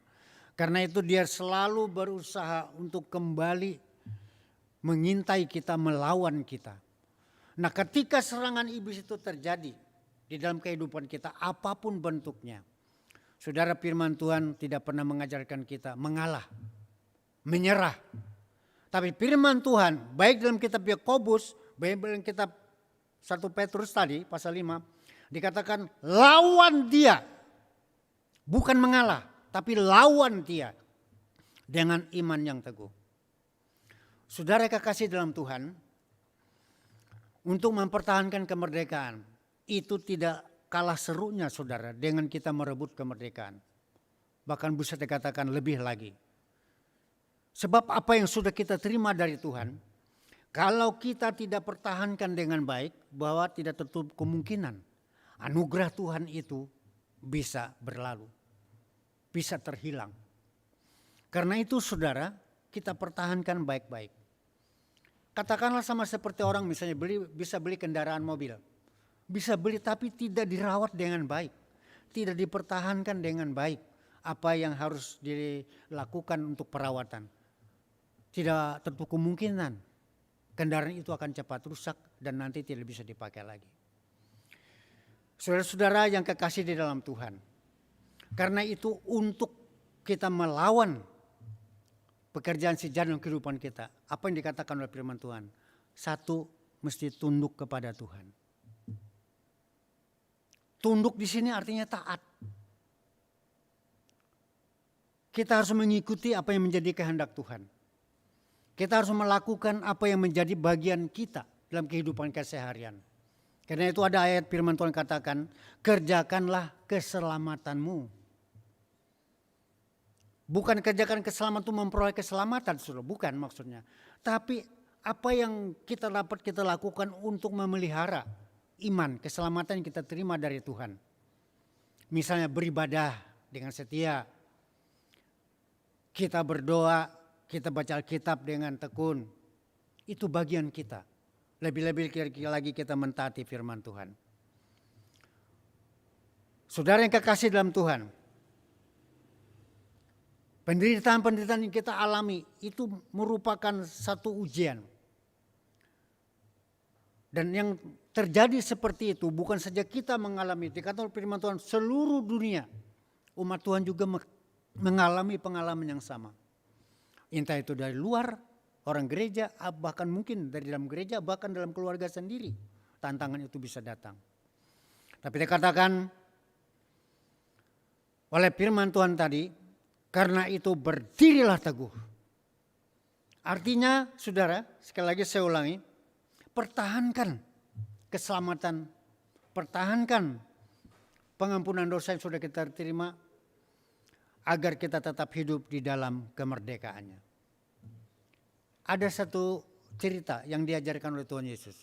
Karena itu dia selalu berusaha untuk kembali mengintai kita, melawan kita. Nah, ketika serangan iblis itu terjadi di dalam kehidupan kita, apapun bentuknya, saudara, firman Tuhan tidak pernah mengajarkan kita mengalah, menyerah. Tapi firman Tuhan, baik dalam kitab Yakobus, baik dalam kitab 1 Petrus tadi, pasal 5, Dikatakan lawan dia. Bukan mengalah, tapi lawan dia dengan iman yang teguh. Saudara kekasih dalam Tuhan, untuk mempertahankan kemerdekaan itu tidak kalah serunya saudara dengan kita merebut kemerdekaan. Bahkan bisa dikatakan lebih lagi. Sebab apa yang sudah kita terima dari Tuhan, kalau kita tidak pertahankan dengan baik, bahwa tidak tertutup kemungkinan anugerah Tuhan itu bisa berlalu, bisa terhilang. Karena itu saudara, kita pertahankan baik-baik. Katakanlah sama seperti orang misalnya bisa beli kendaraan mobil. Bisa beli tapi tidak dirawat dengan baik. Tidak dipertahankan dengan baik. Apa yang harus dilakukan untuk perawatan. Tidak tertutup kemungkinan kendaraan itu akan cepat rusak dan nanti tidak bisa dipakai lagi. Saudara-saudara yang kekasih di dalam Tuhan. Karena itu untuk kita melawan pekerjaan sejarah dalam kehidupan kita. Apa yang dikatakan oleh firman Tuhan? Satu, mesti tunduk kepada Tuhan. Tunduk di sini artinya taat. Kita harus mengikuti apa yang menjadi kehendak Tuhan. Kita harus melakukan apa yang menjadi bagian kita dalam kehidupan keseharian. Karena itu ada ayat firman Tuhan katakan, kerjakanlah keselamatanmu. Bukan kerjakan keselamatan itu memperoleh keselamatan, saudara. Bukan maksudnya. Tapi apa yang kita dapat kita lakukan untuk memelihara iman, keselamatan yang kita terima dari Tuhan. Misalnya beribadah dengan setia. Kita berdoa, kita baca Alkitab dengan tekun. Itu bagian kita. Lebih-lebih lagi kita mentaati firman Tuhan. Saudara yang kekasih dalam Tuhan. Penderitaan-penderitaan yang kita alami itu merupakan satu ujian. Dan yang terjadi seperti itu bukan saja kita mengalami, dikatakan firman Tuhan seluruh dunia umat Tuhan juga mengalami pengalaman yang sama. Entah itu dari luar, orang gereja, bahkan mungkin dari dalam gereja, bahkan dalam keluarga sendiri. Tantangan itu bisa datang. Tapi dikatakan oleh firman Tuhan tadi, karena itu berdirilah teguh. Artinya saudara, sekali lagi saya ulangi, pertahankan keselamatan, pertahankan pengampunan dosa yang sudah kita terima, agar kita tetap hidup di dalam kemerdekaannya. Ada satu cerita yang diajarkan oleh Tuhan Yesus.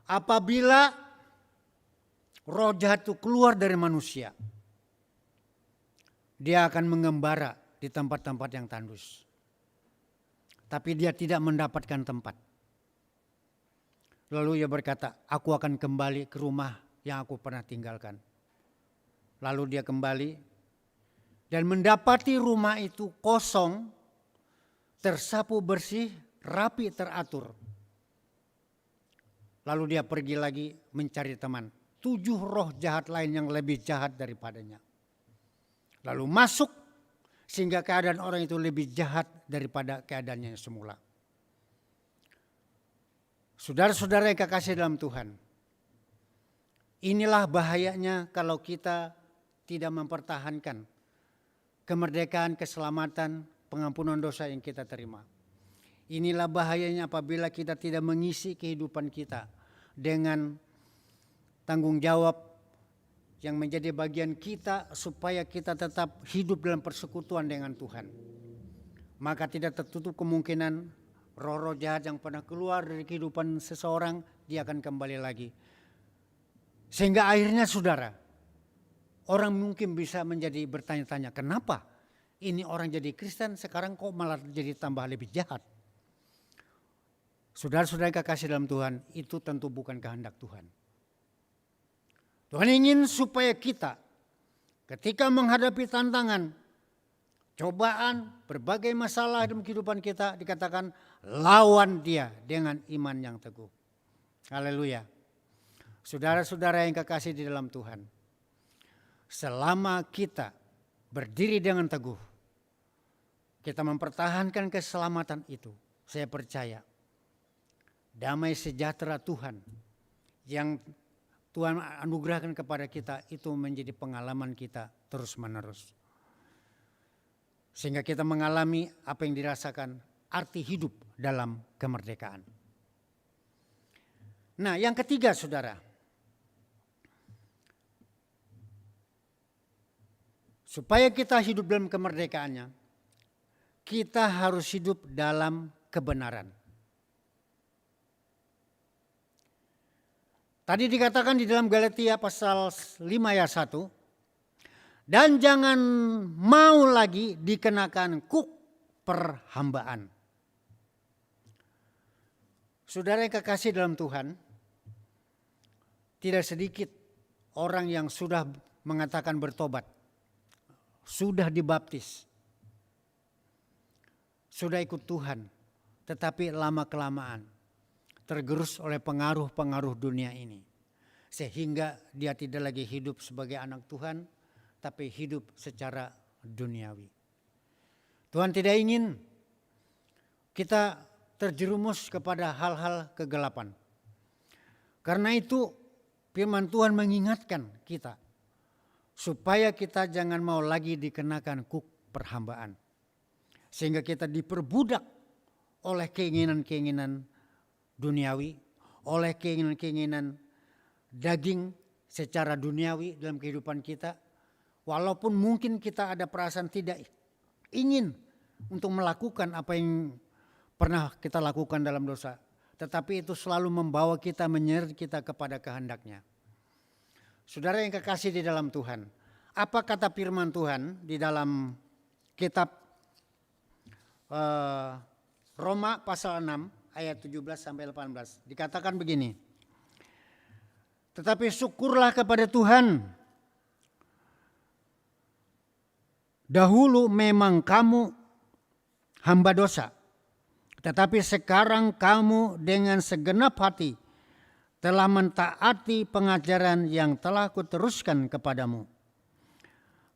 Apabila roh jahat itu keluar dari manusia, dia akan mengembara di tempat-tempat yang tandus. Tapi dia tidak mendapatkan tempat. Lalu ia berkata, aku akan kembali ke rumah yang aku pernah tinggalkan. Lalu dia kembali dan mendapati rumah itu kosong, tersapu bersih, rapi, teratur. Lalu dia pergi lagi mencari teman. 7 roh jahat lain yang lebih jahat daripadanya. Lalu masuk sehingga keadaan orang itu lebih jahat daripada keadaannya yang semula. Saudara-saudara yang kekasih dalam Tuhan. Inilah bahayanya kalau kita tidak mempertahankan kemerdekaan, keselamatan, pengampunan dosa yang kita terima. Inilah bahayanya apabila kita tidak mengisi kehidupan kita dengan tanggung jawab yang menjadi bagian kita supaya kita tetap hidup dalam persekutuan dengan Tuhan. Maka tidak tertutup kemungkinan roh-roh jahat yang pernah keluar dari kehidupan seseorang, dia akan kembali lagi. Sehingga akhirnya saudara, orang mungkin bisa menjadi bertanya-tanya, kenapa ini orang jadi Kristen sekarang kok malah jadi tambah lebih jahat? Saudara-saudara yang kekasih dalam Tuhan, itu tentu bukan kehendak Tuhan. Tuhan ingin supaya kita ketika menghadapi tantangan, cobaan, berbagai masalah dalam kehidupan kita, dikatakan lawan dia dengan iman yang teguh. Haleluya. Saudara-saudara yang kekasih di dalam Tuhan, selama kita berdiri dengan teguh, kita mempertahankan keselamatan itu, saya percaya damai sejahtera Tuhan yang Tuhan anugerahkan kepada kita itu menjadi pengalaman kita terus-menerus. Sehingga kita mengalami apa yang dirasakan arti hidup dalam kemerdekaan. Nah, yang ketiga, saudara. Supaya kita hidup dalam kemerdekaannya, kita harus hidup dalam kebenaran. Tadi dikatakan di dalam Galatia pasal 5 ayat 1, dan jangan mau lagi dikenakan kuk perhambaan. Saudara yang kekasih dalam Tuhan, tidak sedikit orang yang sudah mengatakan bertobat, sudah dibaptis, sudah ikut Tuhan, tetapi lama-kelamaan tergerus oleh pengaruh-pengaruh dunia ini. Sehingga dia tidak lagi hidup sebagai anak Tuhan, tapi hidup secara duniawi. Tuhan tidak ingin kita terjerumus kepada hal-hal kegelapan. Karena itu firman Tuhan mengingatkan kita supaya kita jangan mau lagi dikenakan kuk perhambaan. Sehingga kita diperbudak oleh keinginan-keinginan duniawi, oleh keinginan-keinginan daging secara duniawi dalam kehidupan kita. Walaupun mungkin kita ada perasaan tidak ingin untuk melakukan apa yang pernah kita lakukan dalam dosa. Tetapi itu selalu membawa kita, menyeret kita kepada kehendaknya. Saudara yang kekasih di dalam Tuhan, apa kata firman Tuhan di dalam kitab Roma pasal 6 ayat 17 sampai 18. Dikatakan begini. Tetapi syukurlah kepada Tuhan. Dahulu memang kamu hamba dosa. Tetapi sekarang kamu dengan segenap hati telah mentaati pengajaran yang telah kuteruskan kepadamu.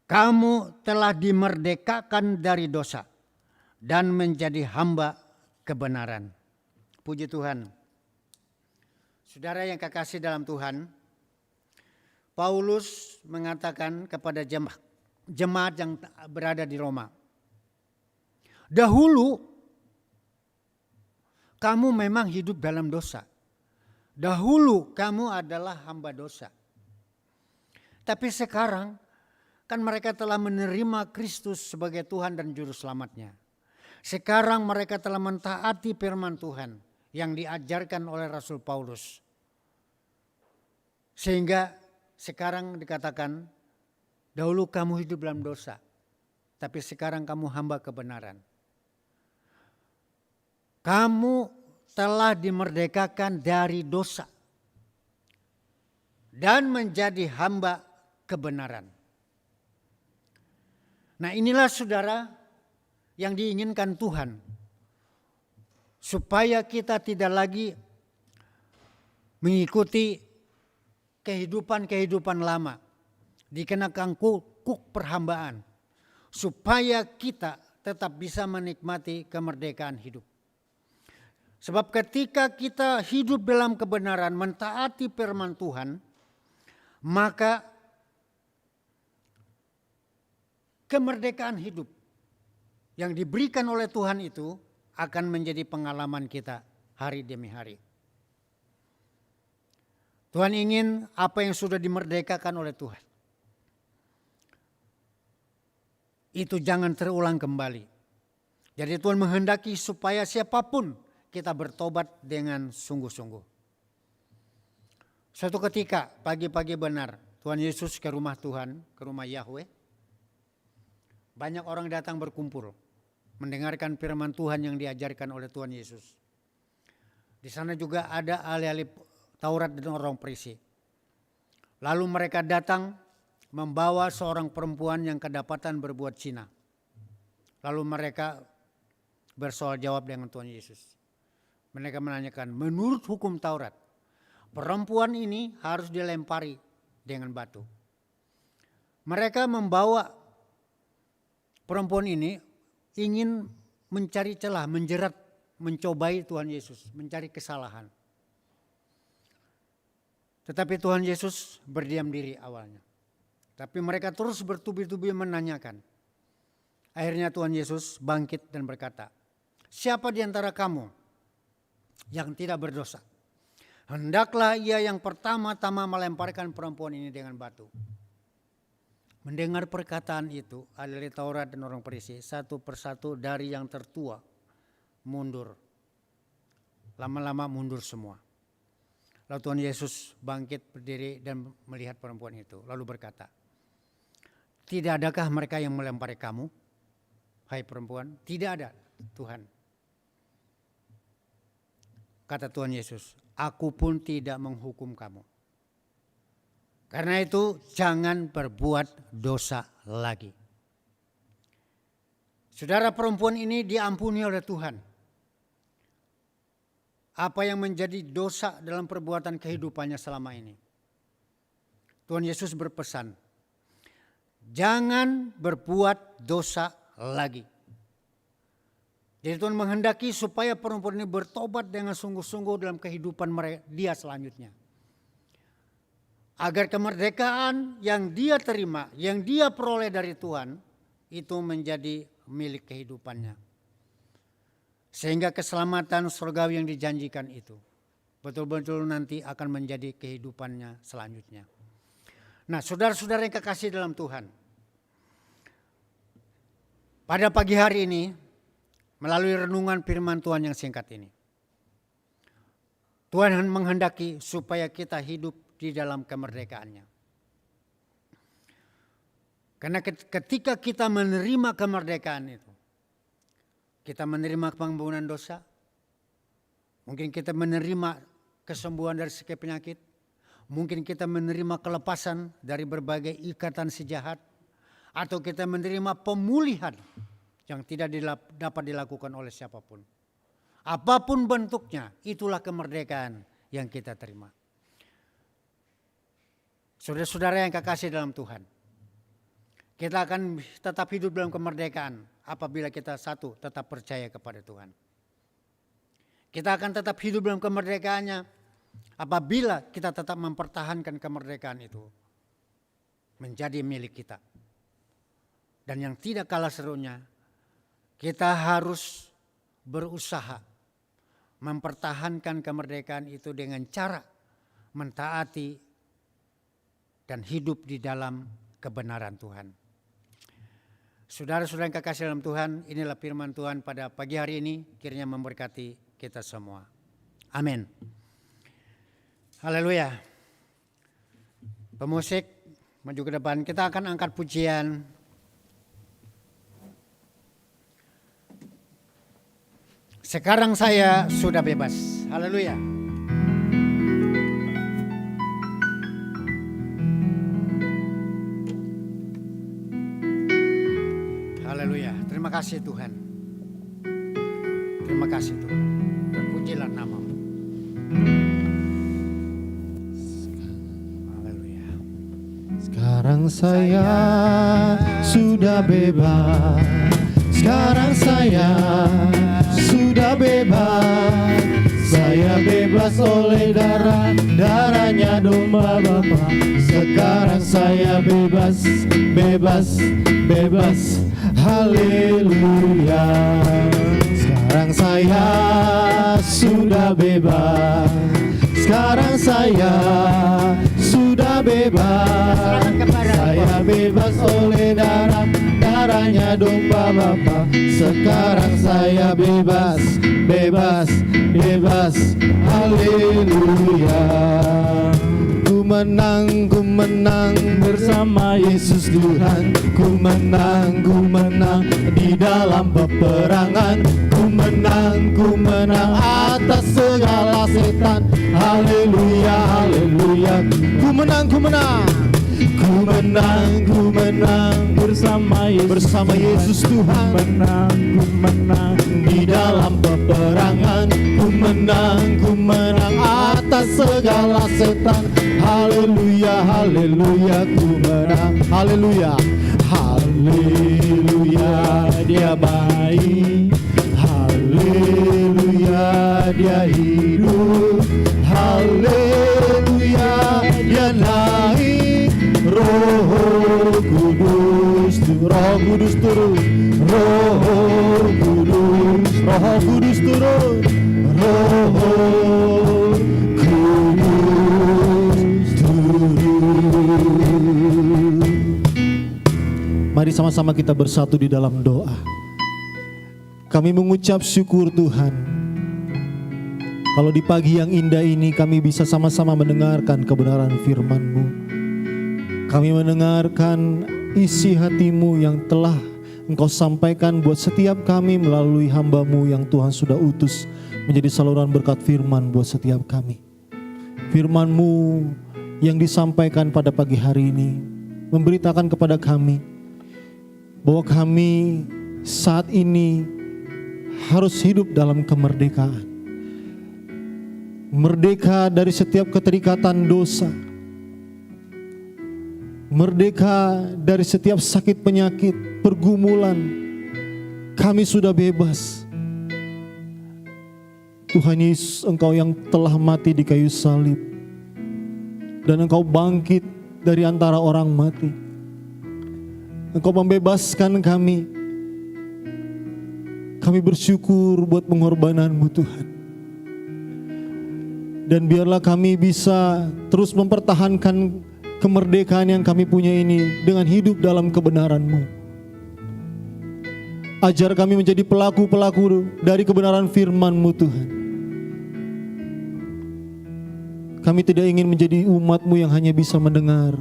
Kamu telah dimerdekakan dari dosa dan menjadi hamba kebenaran. Puji Tuhan. Saudara yang kekasih dalam Tuhan, Paulus mengatakan kepada jemaat yang berada di Roma, dahulu kamu memang hidup dalam dosa. Dahulu kamu adalah hamba dosa. Tapi sekarang kan mereka telah menerima Kristus sebagai Tuhan dan Juru Selamatnya. Sekarang mereka telah mentaati firman Tuhan yang diajarkan oleh Rasul Paulus. Sehingga sekarang dikatakan, dahulu kamu hidup dalam dosa, tapi sekarang kamu hamba kebenaran. Kamu telah dimerdekakan dari dosa dan menjadi hamba kebenaran. Nah, inilah saudara yang diinginkan Tuhan. Supaya kita tidak lagi mengikuti kehidupan-kehidupan lama. Dikenakan kuk perhambaan. Supaya kita tetap bisa menikmati kemerdekaan hidup. Sebab ketika kita hidup dalam kebenaran, mentaati firman Tuhan, maka kemerdekaan hidup yang diberikan oleh Tuhan itu akan menjadi pengalaman kita hari demi hari. Tuhan ingin apa yang sudah dimerdekakan oleh Tuhan itu jangan terulang kembali. Jadi Tuhan menghendaki supaya siapapun kita bertobat dengan sungguh-sungguh. Suatu ketika pagi-pagi benar Tuhan Yesus ke rumah Tuhan, ke rumah Yahweh. Banyak orang datang berkumpul mendengarkan firman Tuhan yang diajarkan oleh Tuhan Yesus. Di sana juga ada ahli-ahli Taurat dan orang Farisi. Lalu mereka datang membawa seorang perempuan yang kedapatan berbuat zina. Lalu mereka bersoal jawab dengan Tuhan Yesus. Mereka menanyakan, menurut hukum Taurat, perempuan ini harus dilempari dengan batu. Mereka membawa perempuan ini ingin mencari celah, menjerat, mencobai Tuhan Yesus, mencari kesalahan. Tetapi Tuhan Yesus berdiam diri awalnya. Tapi mereka terus bertubi-tubi menanyakan. Akhirnya Tuhan Yesus bangkit dan berkata, siapa di antara kamu yang tidak berdosa? Hendaklah ia yang pertama-tama melemparkan perempuan ini dengan batu. Mendengar perkataan itu, ahli Taurat dan orang Farisi satu persatu dari yang tertua mundur. Lama-lama mundur semua. Lalu Tuhan Yesus bangkit berdiri dan melihat perempuan itu. Lalu berkata, tidak adakah mereka yang melempari kamu, hai perempuan? Tidak ada, Tuhan. Kata Tuhan Yesus, aku pun tidak menghukum kamu. Karena itu jangan berbuat dosa lagi. Saudara, perempuan ini diampuni oleh Tuhan. Apa yang menjadi dosa dalam perbuatan kehidupannya selama ini. Tuhan Yesus berpesan, jangan berbuat dosa lagi. Jadi Tuhan menghendaki supaya perempuan ini bertobat dengan sungguh-sungguh dalam kehidupan dia selanjutnya. Agar kemerdekaan yang dia terima, yang dia peroleh dari Tuhan, itu menjadi milik kehidupannya. Sehingga keselamatan surgawi yang dijanjikan itu betul-betul nanti akan menjadi kehidupannya selanjutnya. Nah, saudara-saudara yang kekasih dalam Tuhan, pada pagi hari ini melalui renungan firman Tuhan yang singkat ini, Tuhan menghendaki supaya kita hidup di dalam kemerdekaannya. Karena ketika kita menerima kemerdekaan itu, kita menerima pengampunan dosa, mungkin kita menerima kesembuhan dari segala penyakit, mungkin kita menerima kelepasan dari berbagai ikatan si jahat, atau kita menerima pemulihan yang tidak dapat dilakukan oleh siapapun. Apapun bentuknya, itulah kemerdekaan yang kita terima. Saudara-saudara yang kekasih dalam Tuhan, kita akan tetap hidup dalam kemerdekaan apabila kita satu, tetap percaya kepada Tuhan. Kita akan tetap hidup dalam kemerdekaannya apabila kita tetap mempertahankan kemerdekaan itu menjadi milik kita. Dan yang tidak kalah serunya, kita harus berusaha mempertahankan kemerdekaan itu dengan cara mentaati dan hidup di dalam kebenaran Tuhan. Saudara-saudara yang kekasih dalam Tuhan, inilah firman Tuhan pada pagi hari ini, kiranya memberkati kita semua. Amin. Haleluya. Pemusik maju ke depan, kita akan angkat pujian. Sekarang saya sudah bebas. Haleluya. Haleluya. Terima kasih Tuhan. Terima kasih Tuhan. Terpujilah nama-Mu. Haleluya. Sekarang saya sudah bebas. Sekarang saya sudah bebas. Saya bebas oleh darahnya domba Bapa. Sekarang saya bebas, bebas, bebas. Haleluya. Sekarang saya sudah bebas. Sekarang saya sudah bebas. Saya bebas oleh darahnya domba Bapa. Sekarang saya bebas, bebas, bebas. Haleluya. Ku menang bersama Yesus Tuhan. Ku menang di dalam peperangan. Ku menang atas segala setan. Haleluya, haleluya. Ku menang. Ku menang bersama Yesus Tuhan. Ku menang di dalam peperangan. Ku menang atas segala setan. Haleluya, haleluya. Ku menang. Haleluya, haleluya. Dia baik. Haleluya, dia hidup. Haleluya, Roh Kudus turun, Roh Kudus, Roh Kudus turun, Roh Kudus turun. Mari sama-sama kita bersatu di dalam doa. Kami mengucap syukur Tuhan, kalau di pagi yang indah ini kami bisa sama-sama mendengarkan kebenaran firman-Mu. Kami mendengarkan isi hati-Mu yang telah Engkau sampaikan buat setiap kami melalui hamba-Mu yang Tuhan sudah utus menjadi saluran berkat firman buat setiap kami. Firman-Mu yang disampaikan pada pagi hari ini memberitakan kepada kami bahwa kami saat ini harus hidup dalam kemerdekaan. Merdeka dari setiap keterikatan dosa. Merdeka dari setiap sakit penyakit, pergumulan. Kami sudah bebas. Tuhan Yesus, Engkau yang telah mati di kayu salib. Dan Engkau bangkit dari antara orang mati. Engkau membebaskan kami. Kami bersyukur buat pengorbanan-Mu Tuhan. Dan biarlah kami bisa terus mempertahankan kemerdekaan yang kami punya ini dengan hidup dalam kebenaran-Mu. Ajar kami menjadi pelaku-pelaku dari kebenaran firman-Mu Tuhan. Kami tidak ingin menjadi umat-Mu yang hanya bisa mendengar,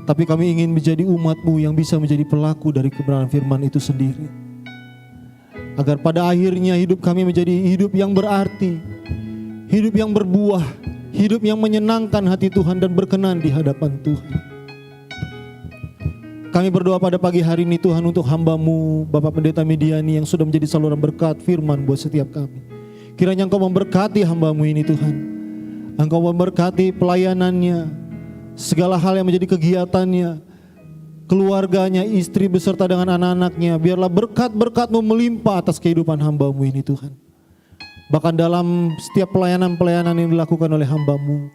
tapi kami ingin menjadi umat-Mu yang bisa menjadi pelaku dari kebenaran firman itu sendiri. Agar pada akhirnya hidup kami menjadi hidup yang berarti, hidup yang berbuah, hidup yang menyenangkan hati Tuhan dan berkenan di hadapan Tuhan. Kami berdoa pada pagi hari ini Tuhan untuk hamba-Mu Bapak Pendeta Mediani yang sudah menjadi saluran berkat firman buat setiap kami. Kiranya Engkau memberkati hamba-Mu ini Tuhan. Engkau memberkati pelayanannya, segala hal yang menjadi kegiatannya, keluarganya, istri beserta dengan anak-anaknya. Biarlah berkat-berkat-Mu melimpah atas kehidupan hamba-Mu ini Tuhan. Bahkan dalam setiap pelayanan-pelayanan yang dilakukan oleh hamba-Mu,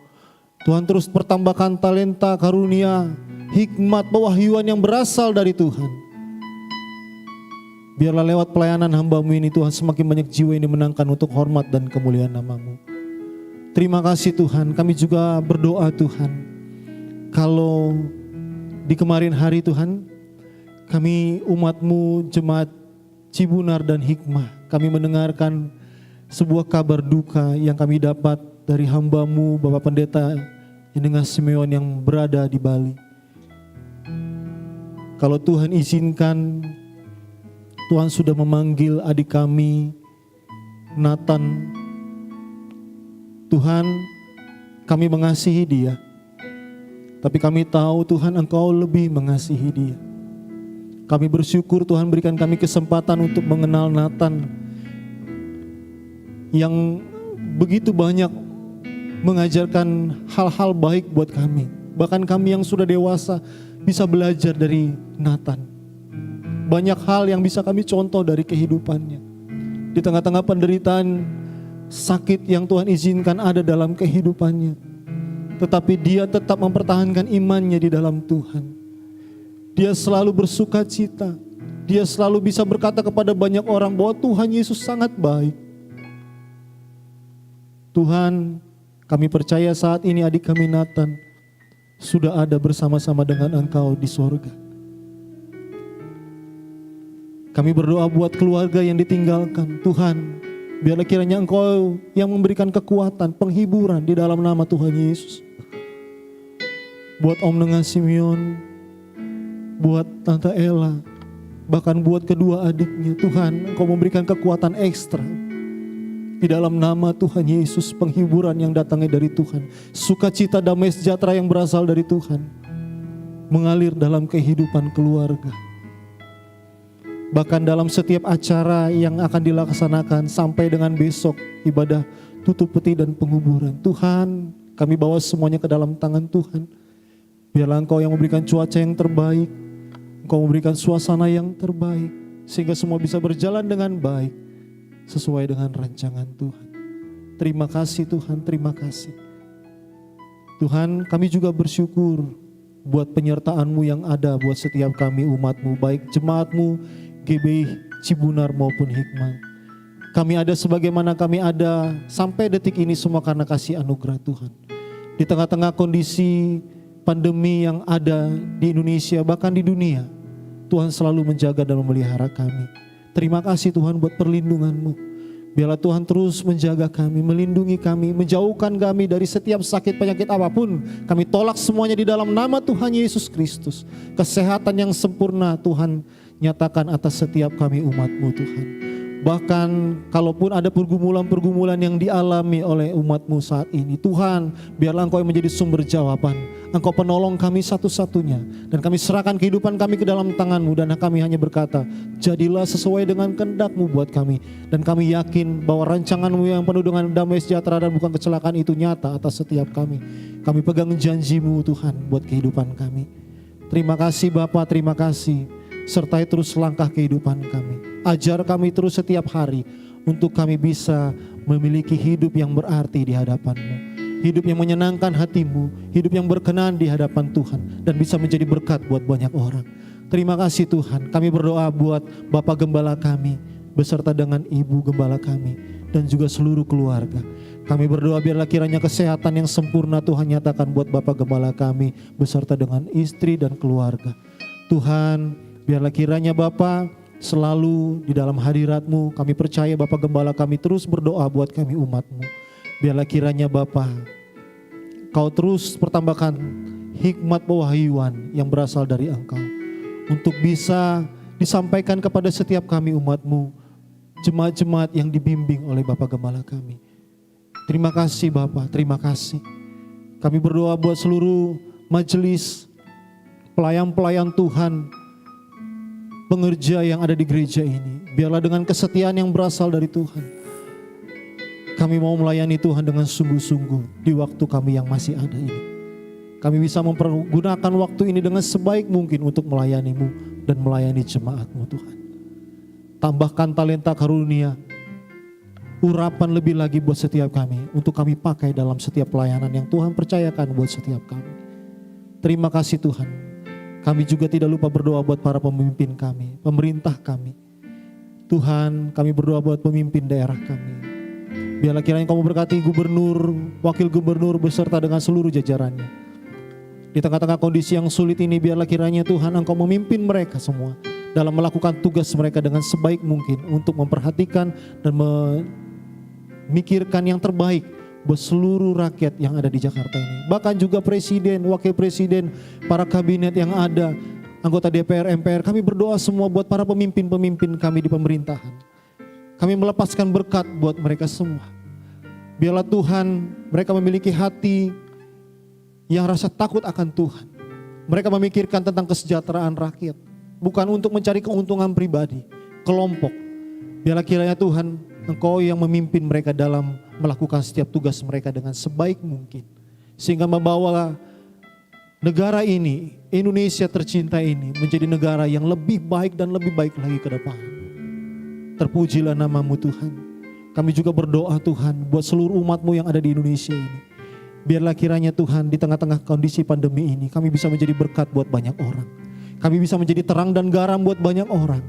Tuhan terus pertambahkan talenta, karunia, hikmat, pewahyuan yang berasal dari Tuhan. Biarlah lewat pelayanan hamba-Mu ini Tuhan semakin banyak jiwa yang dimenangkan untuk hormat dan kemuliaan nama-Mu. Terima kasih Tuhan. Kami juga berdoa Tuhan, kalau di kemarin hari Tuhan, kami umat-Mu jemaat Cibunar dan Hikmah, kami mendengarkan sebuah kabar duka yang kami dapat dari hamba-Mu Bapak Pendeta Indengas Simeon yang berada di Bali. Kalau Tuhan izinkan, Tuhan sudah memanggil adik kami Nathan. Tuhan, kami mengasihi dia, tapi kami tahu Tuhan Engkau lebih mengasihi dia. Kami bersyukur Tuhan berikan kami kesempatan untuk mengenal Nathan yang begitu banyak mengajarkan hal-hal baik buat kami. Bahkan kami yang sudah dewasa bisa belajar dari Nathan. Banyak hal yang bisa kami contoh dari kehidupannya. Di tengah-tengah penderitaan sakit yang Tuhan izinkan ada dalam kehidupannya, tetapi dia tetap mempertahankan imannya di dalam Tuhan. Dia selalu bersuka cita. Dia selalu bisa berkata kepada banyak orang bahwa Tuhan Yesus sangat baik. Tuhan, kami percaya saat ini adik kami Nathan sudah ada bersama-sama dengan Engkau di sorga. Kami berdoa buat keluarga yang ditinggalkan. Tuhan, biarlah kiranya Engkau yang memberikan kekuatan, penghiburan di dalam nama Tuhan Yesus. Buat Om Nengas Simeon, buat Tante Ella, bahkan buat kedua adiknya. Tuhan, Engkau memberikan kekuatan ekstra. Di dalam nama Tuhan Yesus, penghiburan yang datangnya dari Tuhan. Sukacita, damai sejahtera yang berasal dari Tuhan mengalir dalam kehidupan keluarga. Bahkan dalam setiap acara yang akan dilaksanakan sampai dengan besok ibadah tutup peti dan penguburan. Tuhan, kami bawa semuanya ke dalam tangan Tuhan. Biarlah Engkau yang memberikan cuaca yang terbaik, Engkau memberikan suasana yang terbaik, sehingga semua bisa berjalan dengan baik sesuai dengan rancangan Tuhan. Terima kasih Tuhan, terima kasih. Tuhan, kami juga bersyukur buat penyertaan-Mu yang ada buat setiap kami umat-Mu, baik jemaat-Mu, GBI Cibunar maupun Hikmat. Kami ada sebagaimana kami ada sampai detik ini semua karena kasih anugerah Tuhan. Di tengah-tengah kondisi pandemi yang ada di Indonesia bahkan di dunia, Tuhan selalu menjaga dan memelihara kami. Terima kasih Tuhan buat perlindungan-Mu. Biarlah Tuhan terus menjaga kami, melindungi kami, menjauhkan kami dari setiap sakit penyakit apapun. Kami tolak semuanya di dalam nama Tuhan Yesus Kristus. Kesehatan yang sempurna Tuhan nyatakan atas setiap kami umat-Mu Tuhan. Bahkan kalaupun ada pergumulan-pergumulan yang dialami oleh umat-Mu saat ini, Tuhan biarlah Engkau yang menjadi sumber jawaban. Engkau penolong kami satu-satunya. Dan kami serahkan kehidupan kami ke dalam tangan-Mu. Dan kami hanya berkata, jadilah sesuai dengan kehendak-Mu buat kami. Dan kami yakin bahwa rancangan-Mu yang penuh dengan damai sejahtera dan bukan kecelakaan itu nyata atas setiap kami. Kami pegang janji-Mu Tuhan buat kehidupan kami. Terima kasih Bapa, terima kasih. Sertai terus langkah kehidupan kami. Ajar kami terus setiap hari untuk kami bisa memiliki hidup yang berarti di hadapan-Mu. Hidup yang menyenangkan hati-Mu, hidup yang berkenan di hadapan Tuhan dan bisa menjadi berkat buat banyak orang. Terima kasih Tuhan. Kami berdoa buat Bapak Gembala kami beserta dengan Ibu Gembala kami dan juga seluruh keluarga. Kami berdoa biarlah kiranya kesehatan yang sempurna Tuhan nyatakan buat Bapak Gembala kami beserta dengan istri dan keluarga. Tuhan, biarlah kiranya Bapa selalu di dalam hadirat-Mu. Kami percaya Bapa Gembala kami terus berdoa buat kami umat-Mu. Biarlah kiranya Bapa Kau terus pertambahkan hikmat pewahyuan yang berasal dari Engkau. Untuk bisa disampaikan kepada setiap kami umat-Mu. Jemaat-jemaat yang dibimbing oleh Bapa Gembala kami. Terima kasih Bapa, terima kasih. Kami berdoa buat seluruh majelis, pelayan-pelayan Tuhan, pengerja yang ada di gereja ini. Biarlah dengan kesetiaan yang berasal dari Tuhan, kami mau melayani Tuhan dengan sungguh-sungguh di waktu kami yang masih ada ini. Kami bisa mempergunakan waktu ini dengan sebaik mungkin untuk melayani-Mu dan melayani jemaat-Mu Tuhan. Tambahkan talenta karunia, urapan lebih lagi buat setiap kami, untuk kami pakai dalam setiap pelayanan yang Tuhan percayakan buat setiap kami. Terima kasih Tuhan. Kami juga tidak lupa berdoa buat para pemimpin kami, pemerintah kami. Tuhan, kami berdoa buat pemimpin daerah kami. Biarlah kiranya Kau memberkati gubernur, wakil gubernur beserta dengan seluruh jajarannya. Di tengah-tengah kondisi yang sulit ini, biarlah kiranya Tuhan Engkau memimpin mereka semua dalam melakukan tugas mereka dengan sebaik mungkin untuk memperhatikan dan memikirkan yang terbaik buat seluruh rakyat yang ada di Jakarta ini. Bahkan juga presiden, wakil presiden, para kabinet yang ada, anggota DPR, MPR, kami berdoa semua buat para pemimpin-pemimpin kami di pemerintahan. Kami melepaskan berkat buat mereka semua. Biarlah Tuhan mereka memiliki hati yang rasa takut akan Tuhan. Mereka memikirkan tentang kesejahteraan rakyat. Bukan untuk mencari keuntungan pribadi, kelompok. Biarlah kiranya Tuhan Engkau yang memimpin mereka dalam melakukan setiap tugas mereka dengan sebaik mungkin. Sehingga membawa negara ini, Indonesia tercinta ini menjadi negara yang lebih baik dan lebih baik lagi ke depan. Terpujilah nama-Mu Tuhan. Kami juga berdoa Tuhan buat seluruh umat-Mu yang ada di Indonesia ini. Biarlah kiranya Tuhan di tengah-tengah kondisi pandemi ini kami bisa menjadi berkat buat banyak orang. Kami bisa menjadi terang dan garam buat banyak orang.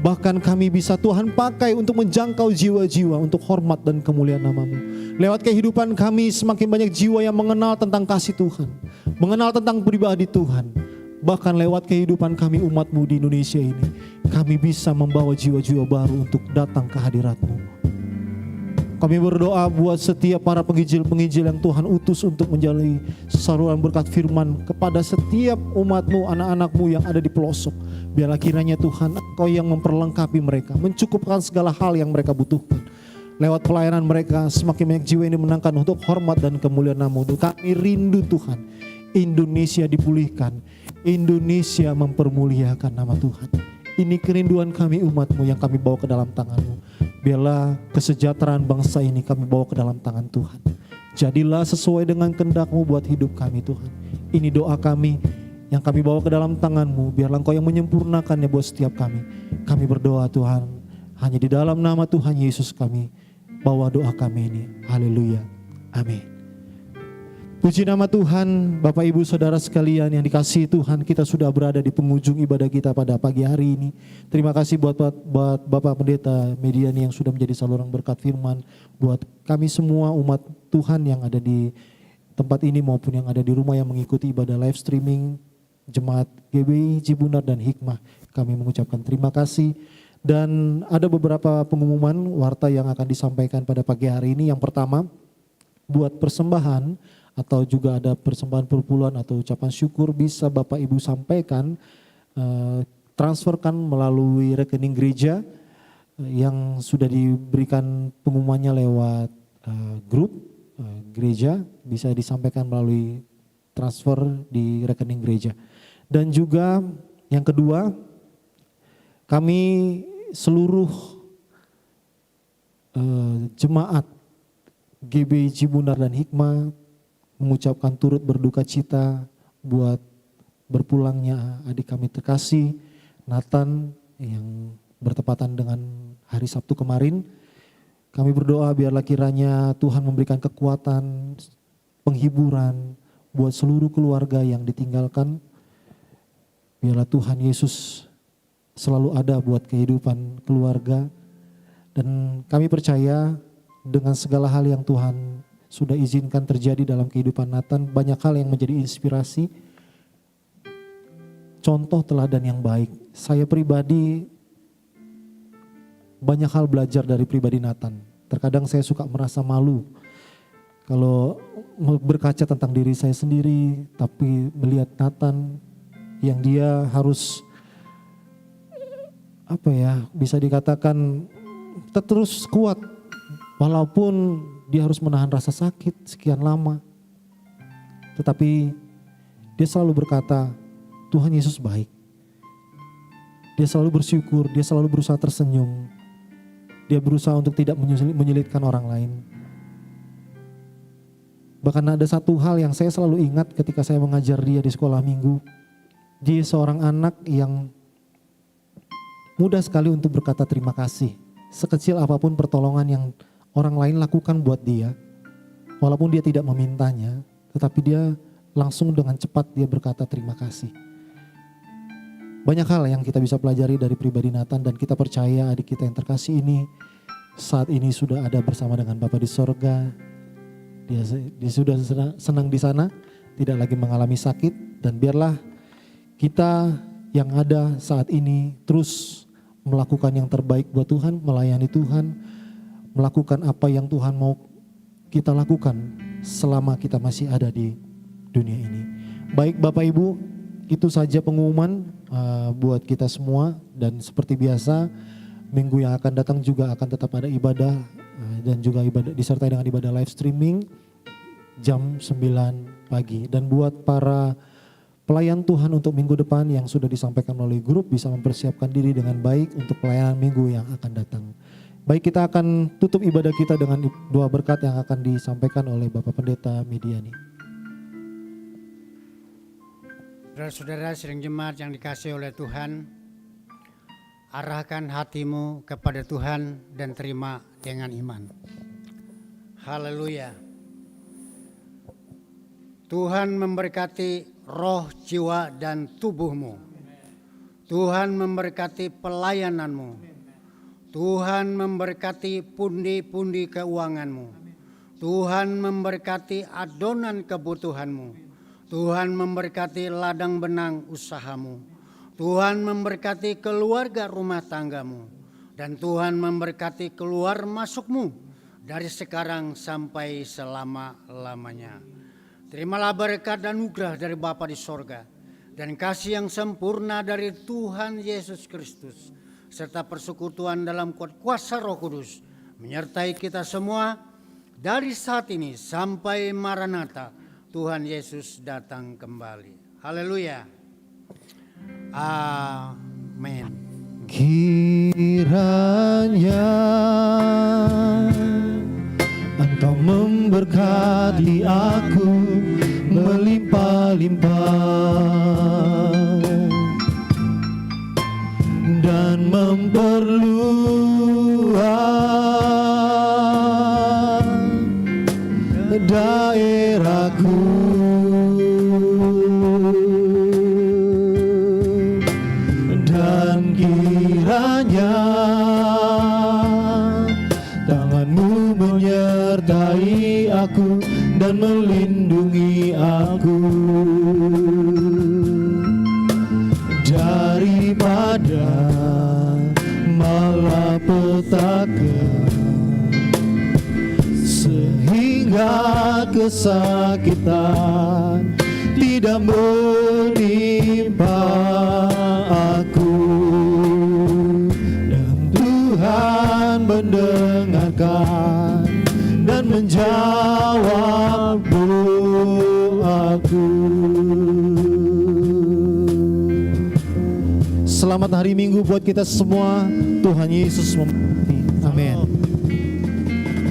Bahkan kami bisa Tuhan pakai untuk menjangkau jiwa-jiwa untuk hormat dan kemuliaan nama-Mu. Lewat kehidupan kami semakin banyak jiwa yang mengenal tentang kasih Tuhan. Mengenal tentang pribadi Tuhan. Bahkan lewat kehidupan kami umat-Mu di Indonesia ini, kami bisa membawa jiwa-jiwa baru untuk datang ke hadirat-Mu. Kami berdoa buat setiap para penginjil-penginjil yang Tuhan utus untuk menjalani saluran berkat firman kepada setiap umat-Mu, anak-anak-Mu yang ada di pelosok. Biarlah kiranya Tuhan Engkau yang memperlengkapi mereka, mencukupkan segala hal yang mereka butuhkan. Lewat pelayanan mereka semakin banyak jiwa yang dimenangkan untuk hormat dan kemuliaan nama-Mu. Kami rindu Tuhan, Indonesia dipulihkan, Indonesia mempermuliakan nama Tuhan. Ini kerinduan kami umat-Mu yang kami bawa ke dalam tangan-Mu. Biarlah kesejahteraan bangsa ini kami bawa ke dalam tangan Tuhan. Jadilah sesuai dengan kehendak-Mu buat hidup kami Tuhan. Ini doa kami yang kami bawa ke dalam tangan-Mu. Biarlah Engkau yang menyempurnakannya buat setiap kami. Kami berdoa Tuhan, hanya di dalam nama Tuhan Yesus kami bawa doa kami ini. Haleluya. Amin. Puji nama Tuhan, Bapak Ibu Saudara sekalian yang dikasihi Tuhan, kita sudah berada di penghujung ibadah kita pada pagi hari ini. Terima kasih buat Bapak Pendeta Mediani yang sudah menjadi saluran berkat firman, buat kami semua umat Tuhan yang ada di tempat ini maupun yang ada di rumah yang mengikuti ibadah live streaming Jemaat GBI Cibunar dan Hikmah. Kami mengucapkan terima kasih. Dan ada beberapa pengumuman warta yang akan disampaikan pada pagi hari ini. Yang pertama, buat persembahan atau juga ada persembahan perpuluhan atau ucapan syukur bisa Bapak Ibu sampaikan, transferkan melalui rekening gereja yang sudah diberikan pengumumannya lewat grup gereja, bisa disampaikan melalui transfer di rekening gereja. Dan juga yang kedua, kami seluruh jemaat GBI Cibunar dan Hikmah mengucapkan turut berduka cita buat berpulangnya adik kami terkasih Nathan yang bertepatan dengan hari Sabtu kemarin. Kami berdoa biarlah kiranya Tuhan memberikan kekuatan, penghiburan buat seluruh keluarga yang ditinggalkan. Biarlah Tuhan Yesus selalu ada buat kehidupan keluarga. Dan kami percaya dengan segala hal yang Tuhan sudah izinkan terjadi dalam kehidupan Nathan, banyak hal yang menjadi inspirasi, contoh teladan yang baik. Saya pribadi banyak hal belajar dari pribadi Nathan. Terkadang saya suka merasa malu kalau berkaca tentang diri saya sendiri, tapi melihat Nathan yang dia harus bisa dikatakan terus kuat walaupun dia harus menahan rasa sakit sekian lama. Tetapi dia selalu berkata, Tuhan Yesus baik. Dia selalu bersyukur, dia selalu berusaha tersenyum. Dia berusaha untuk tidak menyulitkan orang lain. Bahkan ada satu hal yang saya selalu ingat ketika saya mengajar dia di sekolah minggu. Dia seorang anak yang mudah sekali untuk berkata terima kasih. Sekecil apapun pertolongan yang orang lain lakukan buat dia, walaupun dia tidak memintanya, tetapi dia langsung dengan cepat dia berkata terima kasih. Banyak hal yang kita bisa pelajari dari pribadi Nathan dan kita percaya adik kita yang terkasih ini saat ini sudah ada bersama dengan Bapa di sorga. Dia sudah senang di sana, tidak lagi mengalami sakit, dan biarlah kita yang ada saat ini terus melakukan yang terbaik buat Tuhan, melayani Tuhan, melakukan apa yang Tuhan mau kita lakukan selama kita masih ada di dunia ini. Baik Bapak Ibu, itu saja pengumuman buat kita semua, dan seperti biasa minggu yang akan datang juga akan tetap ada ibadah dan juga ibadah disertai dengan ibadah live streaming jam 9 pagi. Dan buat para pelayan Tuhan untuk minggu depan yang sudah disampaikan melalui grup bisa mempersiapkan diri dengan baik untuk pelayanan minggu yang akan datang. Baik, kita akan tutup ibadah kita dengan doa berkat yang akan disampaikan oleh Bapak Pendeta Mediani. Saudara-saudara sidang jemaat yang dikasihi oleh Tuhan, arahkan hatimu kepada Tuhan dan terima dengan iman. Haleluya. Tuhan memberkati roh, jiwa, dan tubuhmu. Tuhan memberkati pelayananmu. Tuhan memberkati pundi-pundi keuanganmu. Tuhan memberkati adonan kebutuhanmu. Tuhan memberkati ladang benang usahamu. Tuhan memberkati keluarga rumah tanggamu. Dan Tuhan memberkati keluar masukmu dari sekarang sampai selama-lamanya. Terimalah berkat dan anugerah dari Bapa di sorga dan kasih yang sempurna dari Tuhan Yesus Kristus serta persekutuan dalam kuasa Roh Kudus menyertai kita semua dari saat ini sampai Maranatha Tuhan Yesus datang kembali. Haleluya. Amin. Kiranya Engkau memberkati aku melimpah-limpah dan memperluas daerahku. daripada malapetaka, sehingga kesakitan tidak menimpa aku. Dan Tuhan mendengarkan dan menjawab doaku. Selamat hari Minggu buat kita semua. Tuhan Yesus memberkati.